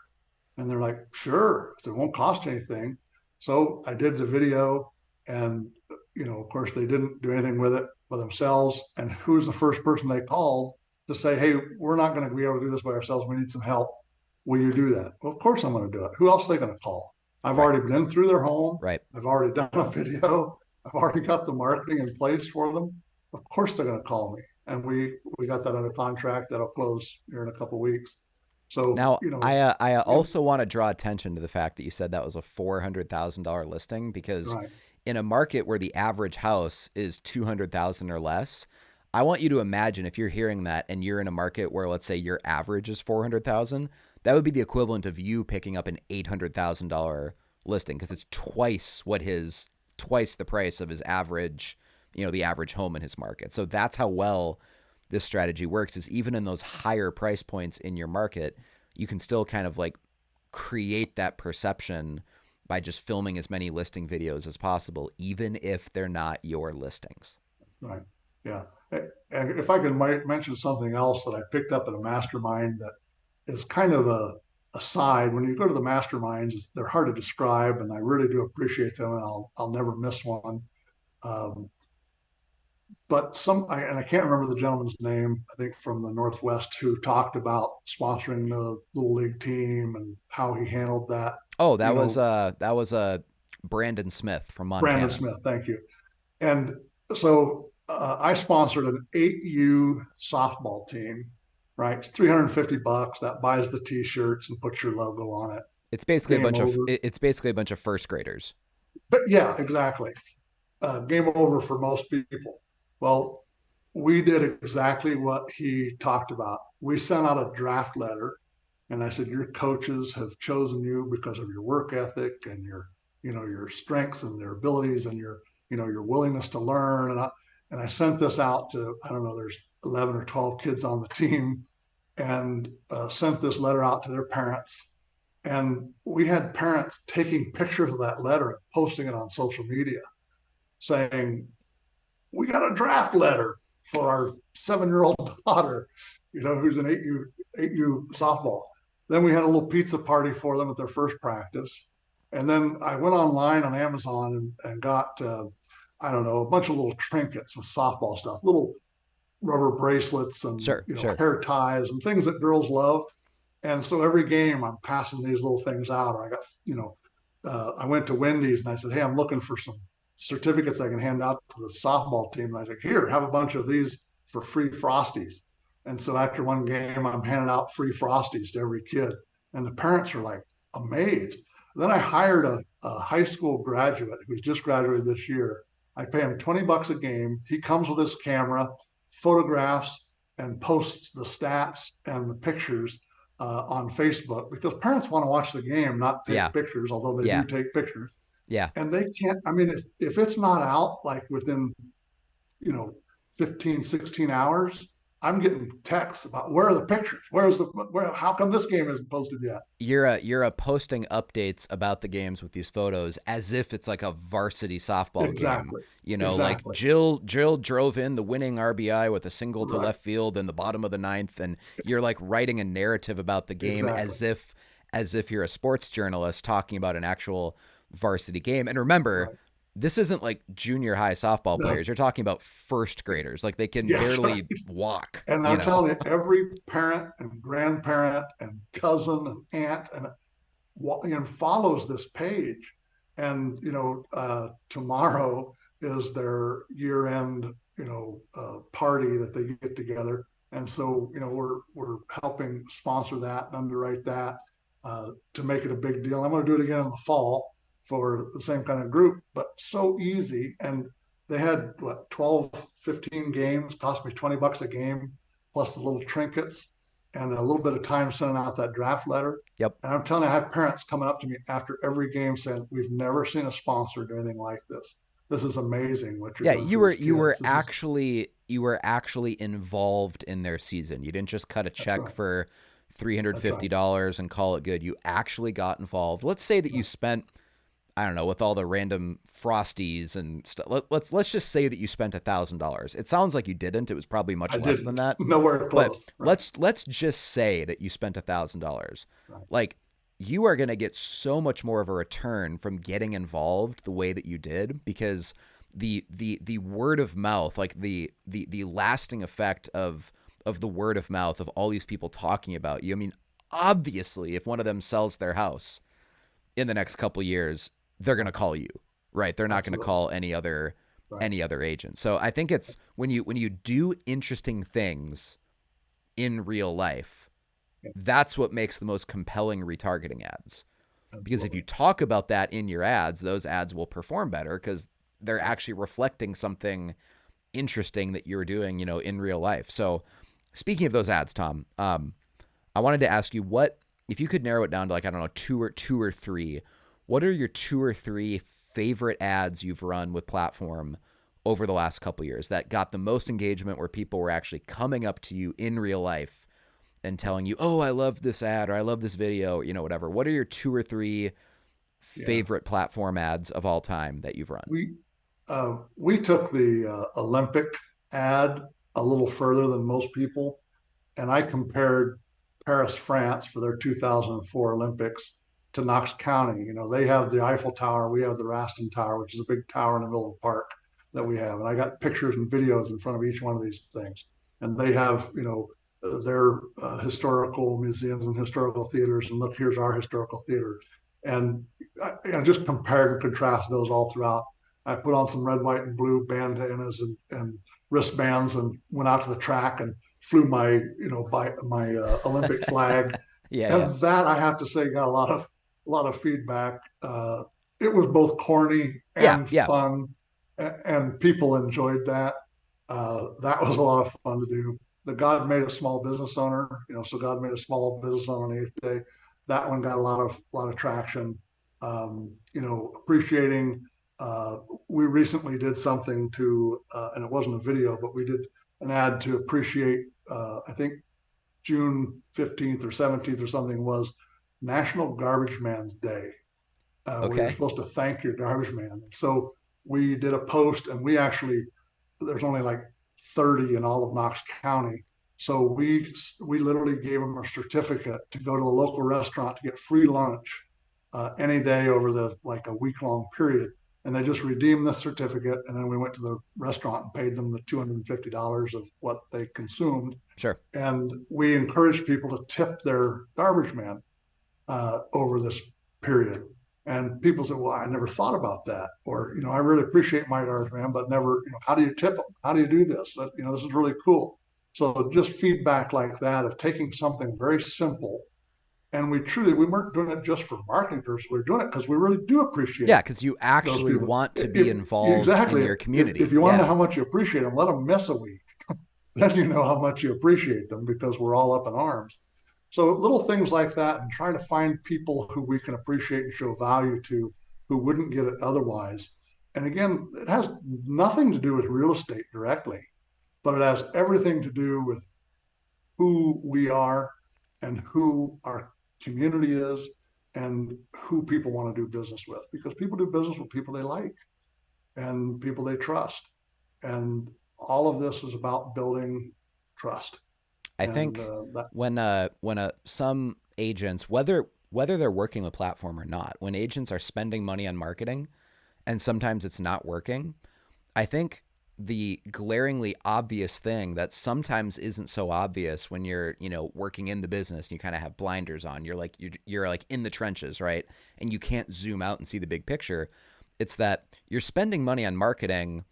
And they're like, sure. So it won't cost anything. So I did the video and, of course they didn't do anything with it by themselves. And who's the first person they called to say, hey, we're not going to be able to do this by ourselves. We need some help. Will you do that? Well, of course I'm going to do it. Who else are they going to call? I've Right. already been through their home. Right. I've already done a video. I've already got the marketing in place for them. Of course they're going to call me. And we got that under contract that'll close here in a couple of weeks. So, Now, I it, also want to draw attention to the fact that you said that was a $400,000 listing, because right. in a market where the average house is 200,000 or less, I want you to imagine if you're hearing that and you're in a market where, let's say, your average is 400,000, that would be the equivalent of you picking up an $800,000 listing, because it's twice the price of his average, the average home in his market. So that's how well this strategy works, is even in those higher price points in your market, you can still kind of like create that perception by just filming as many listing videos as possible, even if they're not your listings. Right. Yeah. And if I could mention something else that I picked up at a mastermind that is kind of a side. When you go to the masterminds, they're hard to describe, and I really do appreciate them, and I'll never miss one. Um, but and I can't remember the gentleman's name. I think from the Northwest, who talked about sponsoring the little league team and how he handled that. Oh, You know, that was Brandon Smith from Brandon Montana. Smith. Thank you. And so I sponsored an 8U softball team, right? It's $350 that buys the t-shirts and puts your logo on it. Game over. It's basically a bunch of first graders. But yeah, exactly. Game over for most people. Well, we did exactly what he talked about. We sent out a draft letter, and I said, your coaches have chosen you because of your work ethic and your strengths and their abilities and your willingness to learn. And I sent this out to, I don't know, there's 11 or 12 kids on the team, and sent this letter out to their parents. And we had parents taking pictures of that letter and posting it on social media saying, we got a draft letter for our 7-year-old daughter, who's an 8U softball. Then we had a little pizza party for them at their first practice. And then I went online on Amazon and got, I don't know, a bunch of little trinkets with softball stuff, little rubber bracelets and, Sure, sure. hair ties and things that girls love. And so every game I'm passing these little things out. Or I got, I went to Wendy's and I said, hey, I'm looking for some certificates I can hand out to the softball team. And I said, here, have a bunch of these for free Frosties. And so after one game, I'm handing out free Frosties to every kid. And the parents are like amazed. Then I hired a high school graduate who's just graduated this year. I pay him $20 a game. He comes with his camera, photographs, and posts the stats and the pictures on Facebook because parents want to watch the game, not take Yeah. pictures, although they do Yeah. take pictures. Yeah. And they can't, I mean, if it's not out like within, you know, 15, 16 hours, I'm getting texts about where are the pictures? How come this game isn't posted yet? You're posting updates about the games with these photos as if it's like a varsity softball game. Exactly. You know, like Exactly. Jill drove in the winning RBI with a single to Right. left field in the bottom of the ninth, and you're like writing a narrative about the game Exactly. as if you're a sports journalist talking about an actual varsity game. And remember, Right. this isn't like junior high softball No. players. You're talking about first graders. Like they can Yes. barely walk, And you I'm know. telling you, every parent and grandparent and cousin and aunt and follows this page. And tomorrow is their year-end party that they get together, and so we're helping sponsor that and underwrite that to make it a big deal. I'm going to do it again in the fall for the same kind of group, but so easy. And they had what 12, 15 games, cost me $20 a game, plus the little trinkets and a little bit of time sending out that draft letter. Yep. And I'm telling you, I have parents coming up to me after every game saying, "We've never seen a sponsor do anything like this. This is amazing what you're Yeah, doing you for were these you kids. were This is actually involved in their season. You didn't just cut a That's check right. for three hundred That's fifty right. dollars and call it good. You actually got involved. Let's say that you Right. spent, I don't know, with all the random frosties and stuff. Let's just say that you spent $1,000. It sounds like you didn't. It was probably much I less than didn't. that. Nowhere But close. Right. let's just say that you spent $1,000. Right. Like you are going to get so much more of a return from getting involved the way that you did because the word of mouth, like the lasting effect of the word of mouth of all these people talking about you. I mean, obviously, if one of them sells their house in the next couple years, they're going to Right. call you, right? They're not going to Absolutely. call Right. any other agent. So I think it's when you do interesting things in real life, Yeah. that's what makes the most compelling retargeting ads. Because if you Absolutely. talk about that in your ads, those ads will perform better because they're Right. actually reflecting something interesting that you're doing, you know, in real life. So speaking of those ads, Tom, I wanted to ask you what if you could narrow it down to like I don't know two or three. What are your two or three favorite ads you've run with platform over the last couple years that got the most engagement where people were actually coming up to you in real life and telling you, "Oh, I love this ad or I love this video," you know, whatever. What are your two or three Yeah. favorite platform ads of all time that you've run? We took the Olympic ad a little further than most people, and I compared Paris, France for their 2004 Olympics to Knox County. They have the Eiffel Tower, we have the Raston Tower, which is a big tower in the middle of the park that we have. And I got pictures and videos in front of each one of these things. And they have, their historical museums and historical theaters. And look, here's our historical theater. And just compare and contrast those all throughout. I put on some red, white, and blue bandanas and wristbands and went out to the track and flew my Olympic flag, Yeah, yeah. and that I have to say got a lot of feedback. It was both corny Yeah, and yeah. fun, and people enjoyed that. That was a lot of fun to do. The God made a small business owner, so God made a small business owner on the eighth day. That one got a lot of traction. Appreciating. Uh, we recently did something and it wasn't a video, but we did an ad to appreciate. I think June 15th or 17th or something was National Garbage Man's Day, where you're Okay. supposed to thank your garbage man. So we did a post, and there's only like 30 in all of Knox County. So we literally gave them a certificate to go to the local restaurant to get free lunch any day over the like a week long period. And they just redeemed the certificate, and then we went to the restaurant and paid them the $250 of what they consumed. Sure. And we encourage people to tip their garbage man over this period. And people say, "Well, I never thought about that," or I really appreciate my garbage man, but never, how do you tip them? How do you do this? This is really cool. So just feedback like that of taking something very simple, and we weren't doing it just for marketing purposes. We were doing it because we really do Yeah, appreciate because you those actually people. want to be If involved in exactly, your if community. you want to know Yeah. how much you appreciate them, let them miss a week. Then you know how much you appreciate them because we're all up in arms. So little things like that, and trying to find people who we can appreciate and show value to, who wouldn't get it otherwise. And again, it has nothing to do with real estate directly, but it has everything to do with who we are and who our community is and who people want to do business with, because people do business with people they like and people they trust. And all of this is about building trust. I And think that, when some agents, whether they're working with platform or not, when agents are spending money on marketing and sometimes it's not working, I think the glaringly obvious thing that sometimes isn't so obvious when you're, working in the business and you kind of have blinders on. You're like in the trenches, right? And you can't zoom out and see the big picture. It's that you're spending money on marketing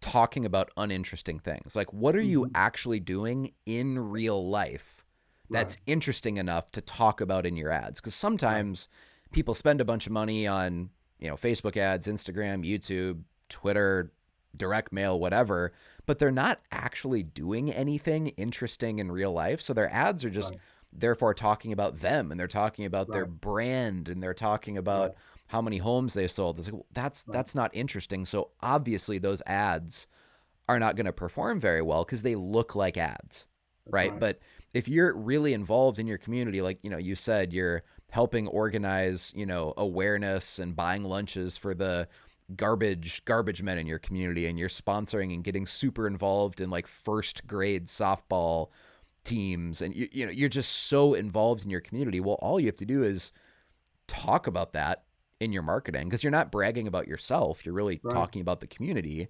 talking about uninteresting things. Like, what are you mm-hmm, actually doing in real life right, that's interesting enough to talk about in your ads? Because right, sometimes people spend a bunch of money on, Facebook ads, Instagram, YouTube, Twitter, direct mail, whatever, but they're not actually doing anything interesting in real life. So their ads are just right, therefore talking about them, and they're talking about their right, brand, and they're talking about right, how many homes they sold. It's like, well, right, that's not interesting. So obviously those ads are not going to perform very well because they look like ads, that's right? right, But if you're really involved in your community, like, you said, you're helping organize, awareness and buying lunches for the garbage men in your community, and you're sponsoring and getting super involved in like first grade softball teams, and you're just so involved in your community. Well, all you have to do is talk about that in your marketing, because you're not bragging about yourself, you're really right, talking about the community,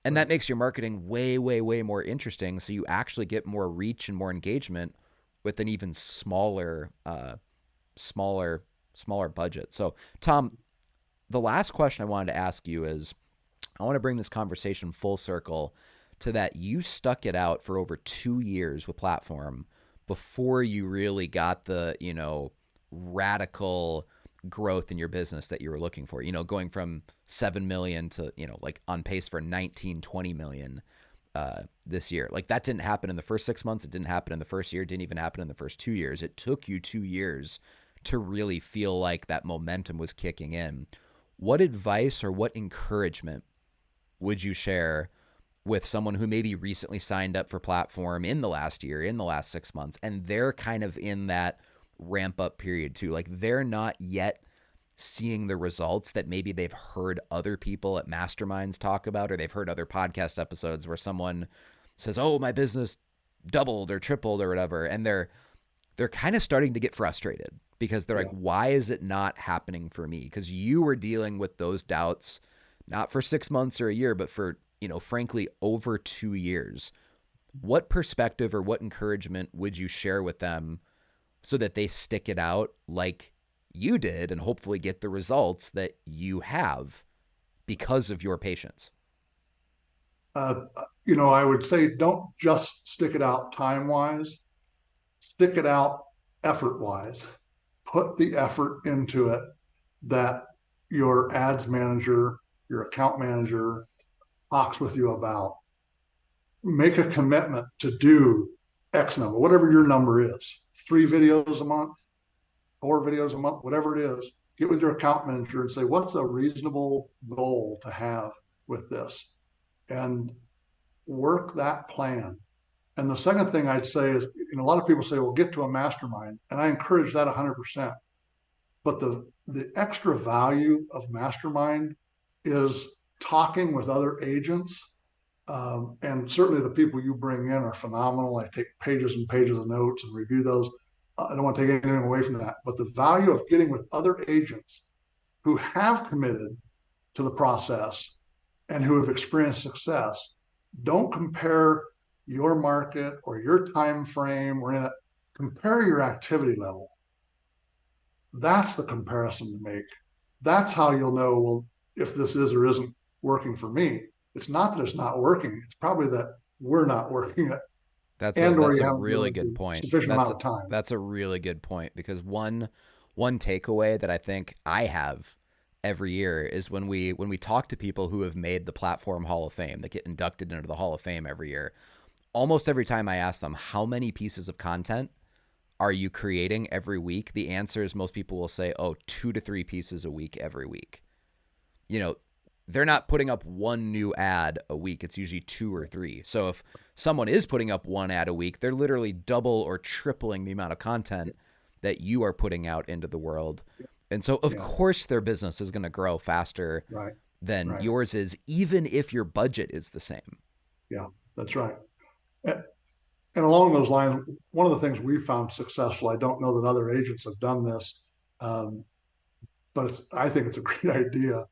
and that right, makes your marketing way, way, way more interesting, so you actually get more reach and more engagement with an even smaller smaller budget. So, Tom, the last question I wanted to ask you is, I want to bring this conversation full circle to that you stuck it out for over 2 years with platform before you really got the, radical growth in your business that you were looking for, going from 7 million to, like on pace for 19, 20 million this year. Like, that didn't happen in the first 6 months. It didn't happen in the first year. It didn't even happen in the first 2 years. It took you 2 years to really feel like that momentum was kicking in. What advice or what encouragement would you share with someone who maybe recently signed up for platform in the last year, in the last 6 months, and they're kind of in that ramp up period too? Like, they're not yet seeing the results that maybe they've heard other people at masterminds talk about, or they've heard other podcast episodes where someone says, "Oh, my business doubled or tripled or whatever," and they're kind of starting to get frustrated because they're like, yeah. why is it not happening for me? Because you were dealing with those doubts not for 6 months or a year, but for, frankly, over 2 years. What perspective or what encouragement would you share with them so that they stick it out like you did and hopefully get the results that you have because of your patience? Uh, I would say don't just stick it out time wise, stick it out effort wise. Put the effort into it that your ads manager, your account manager talks with you about. Make a commitment to do X number, whatever your number is, 3 videos a month, 4 videos a month, whatever it is. Get with your account manager and say, what's a reasonable goal to have with this? And work that plan. And the second thing I'd say is, a lot of people say, well, get to a mastermind. And I encourage that 100%. But the extra value of mastermind is talking with other agents. And certainly the people you bring in are phenomenal. I take pages and pages of notes and review those. I don't want to take anything away from that. But the value of getting with other agents who have committed to the process and who have experienced success, don't compare your market or your time frame or in it. Compare your activity level. That's the comparison to make. That's how you'll know, well, if this is or isn't working for me. It's not that it's not working. It's probably that we're not working it and or that's you a haven't given really it good the point. sufficient amount of time. That's a really good point because one takeaway that I think I have every year is when we talk to people who have made the platform Hall of Fame that get inducted into the Hall of Fame every year. Almost every time I ask them how many pieces of content are you creating every week, the answer is most people will say, oh, 2 to 3 pieces a week every week. You know, they're not putting up one new ad a week. It's usually 2 or 3. So if someone is putting up one ad a week, they're literally double or tripling the amount of content that you are putting out into the world. And so, of Yeah, course, their business is going to grow faster right, than right. yours is, even if your budget is the same. Yeah, that's right. And, and along those lines, one of the things we found successful, I don't know that other agents have done this, um, but I think it's a great idea.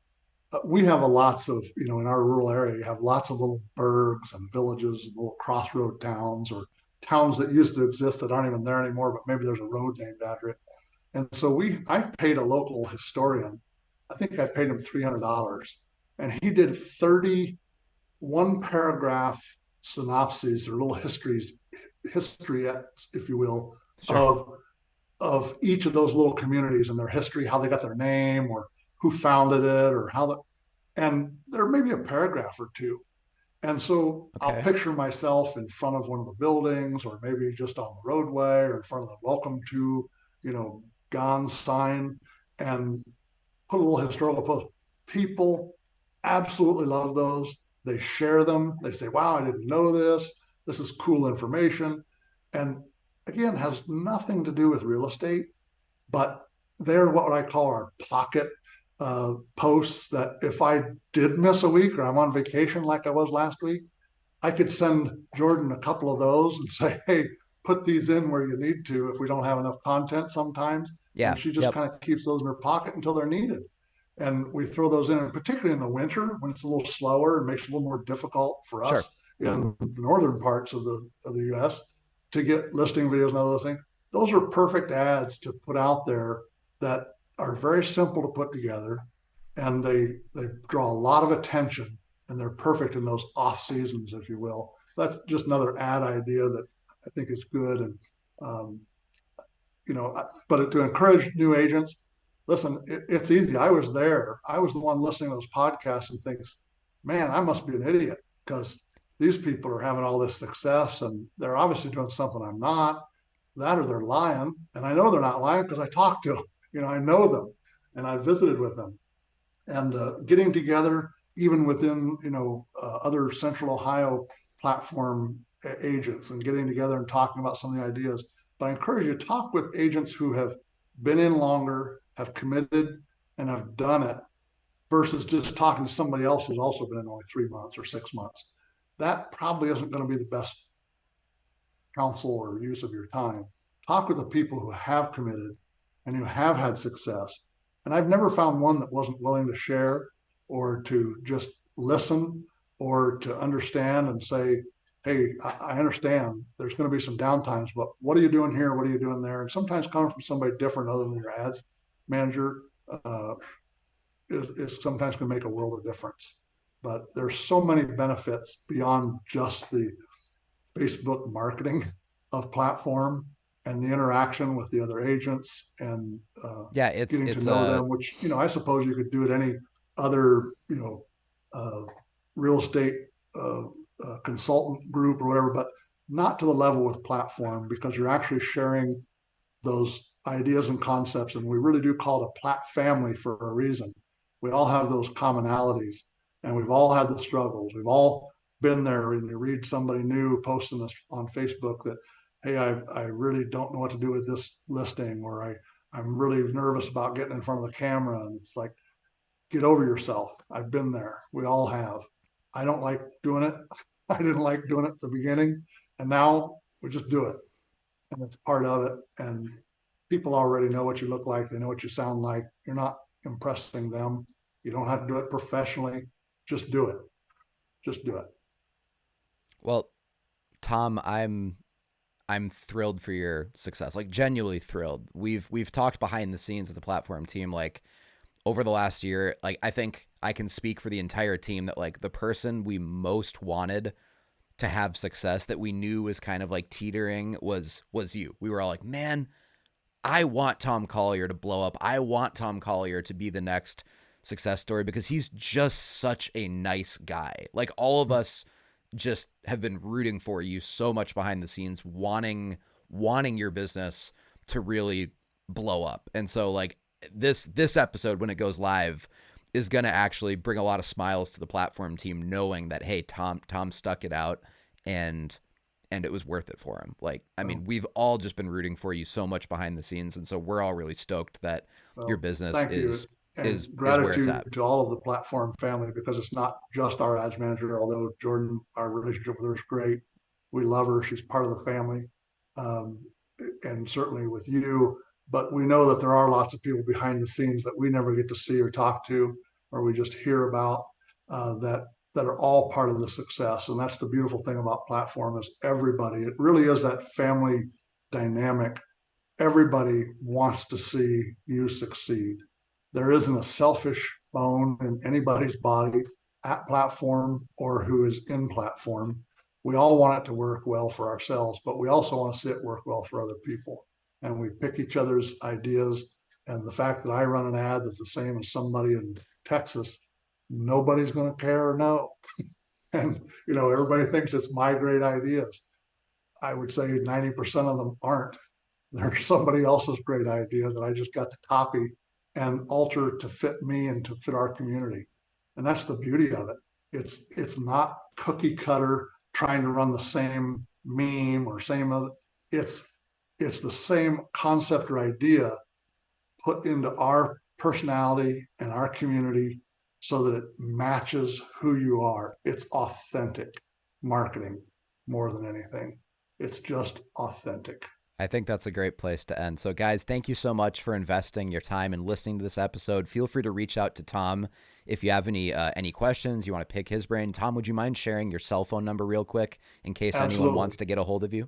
We have a lots of, in our rural area, you have lots of little burgs and villages and little crossroad towns or towns that used to exist that aren't even there anymore, but maybe there's a road named after it. And so I paid a local historian, I think I paid him $300, and he did 31 paragraph synopses or little history, if you will, Sure. of each of those little communities and their history, how they got their name, or who founded it, or how the, and there may be a paragraph or two. And so I'll Okay. picture myself in front of one of the buildings, or maybe just on the roadway, or in front of the welcome to, you know, gone sign, and put a little historical post. People absolutely love those. They share them. They say, wow, I didn't know this. This is cool information. And again, has nothing to do with real estate, but they're what I call our pocket posts that if I did miss a week or I'm on vacation like I was last week, I could send Jordan a couple of those and say, hey, put these in where you need to if we don't have enough content sometimes. And Yeah. she just Yep. kind of keeps those in her pocket until they're needed. And we throw those in, and particularly in the winter when it's a little slower and makes it a little more difficult for us Sure. in the northern parts of the U.S. to get listing videos and other things. Those are perfect ads to put out there that are very simple to put together, and they draw a lot of attention, and they're perfect in those off seasons, if you will. That's just another ad idea that I think is good. And um, but to encourage new agents, listen, it's easy. I was there. I was the one listening to those podcasts and thinks, man, I must be an idiot because these people are having all this success and they're obviously doing something I'm not. That or they're lying, and I know they're not lying because I talk to them. I know them, and I visited with them, and getting together even within other Central Ohio platform agents and getting together and talking about some of the ideas. But I encourage you to talk with agents who have been in longer, have committed, and have done it versus just talking to somebody else who's also been in only 3 months or 6 months. That probably isn't going to be the best counsel or use of your time. Talk with the people who have committed and who have had success. And I've never found one that wasn't willing to share or to just listen or to understand and say, hey, I understand there's going to be some downtimes, but what are you doing here? What are you doing there? And sometimes coming from somebody different other than your ads manager uh, is sometimes going to make a world of difference. But there's so many benefits beyond just the Facebook marketing of platform and the interaction with the other agents and Yeah. getting to It's know a them, which, I suppose you could do at any other, uh, real estate uh, consultant group or whatever, but not to the level with platform because you're actually sharing those ideas and concepts. And we really do call it a plat family for a reason. We all have those commonalities and we've all had the struggles. We've all been there and you read somebody new posting this on Facebook that, hey, I really don't know what to do with this listing, or I'm really nervous about getting in front of the camera. And it's like, get over yourself. I've been there. We all have. I don't like doing it. I didn't like doing it at the beginning. And now we just do it, and it's part of it. And people already know what you look like. They know what you sound like. You're not impressing them. You don't have to do it professionally. Just do it. Just do it. well, Tom, I'm thrilled for your success. Like genuinely thrilled. We've talked behind the scenes of the platform team like over the last year. Like I think I can speak for the entire team that like the person we most wanted to have success that we knew was kind of like teetering was you. We were all like, man, I want Thom Collier to blow up. I want Thom Collier to be the next success story because he's just such a nice guy. Like all of us just have been rooting for you so much behind the scenes, wanting your business to really blow up. And so like this episode when it goes live is going to actually bring a lot of smiles to the platform team, knowing that, hey, Thom stuck it out and it was worth it for him. Like, I mean, we've all just been rooting for you so much behind the scenes. And so we're all really stoked that your Well, business thank you. And is where it's gratitude at. to all of the platform family because it's not just our ads manager, although Jordan, our relationship with her is great. We love her. She's part of the family. Um, and certainly with you, but we know that there are lots of people behind the scenes that we never get to see or talk to, or we just hear about that are all part of the success. And that's the beautiful thing about platform is everybody. It really is that family dynamic. Everybody wants to see you succeed. There isn't a selfish bone in anybody's body at platform or who is in platform. We all want it to work well for ourselves, but we also want to see it work well for other people. And we pick each other's ideas. And the fact that I run an ad that's the same as somebody in Texas, nobody's going to care or know. And, everybody thinks it's my great ideas. I would say 90% of them aren't. There's somebody else's great idea that I just got to copy and alter to fit me and to fit our community. And that's the beauty of it. It's not cookie cutter trying to run the same meme or same other. It's it's the same concept or idea put into our personality and our community so that it matches who you are. It's authentic marketing more than anything. It's just authentic. I think that's a great place to end. So, guys, thank you so much for investing your time and listening to this episode. Feel free to reach out to Thom if you have any questions. You want to pick his brain. Thom, would you mind sharing your cell phone number real quick in case anyone Absolutely. wants to get a hold of you?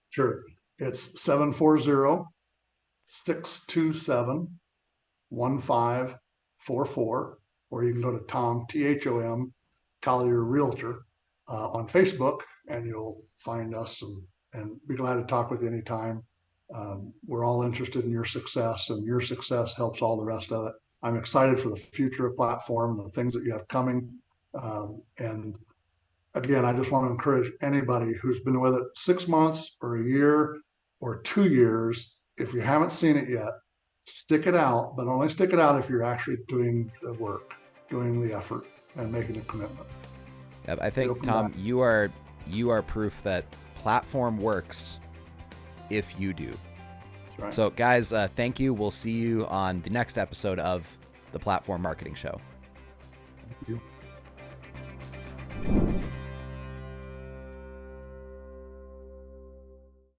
Sure. It's 740-627-1544, or you can go to Thom, Thom, Collier Realtor on Facebook, and you'll find us and be glad to talk with you anytime. We're all interested in your success, and your success helps all the rest of it. I'm excited for the future of platform, the things that you have coming. And again, I just want to encourage anybody who's been with it 6 months or a year or 2 years, if you haven't seen it yet, stick it out, but only stick it out if you're actually doing the work, doing the effort, and making a commitment. Yep, I It'll think, come back. Thom, you are proof that platform works if you do. That's right. So, guys, thank you. We'll see you on the next episode of the Platform Marketing Show.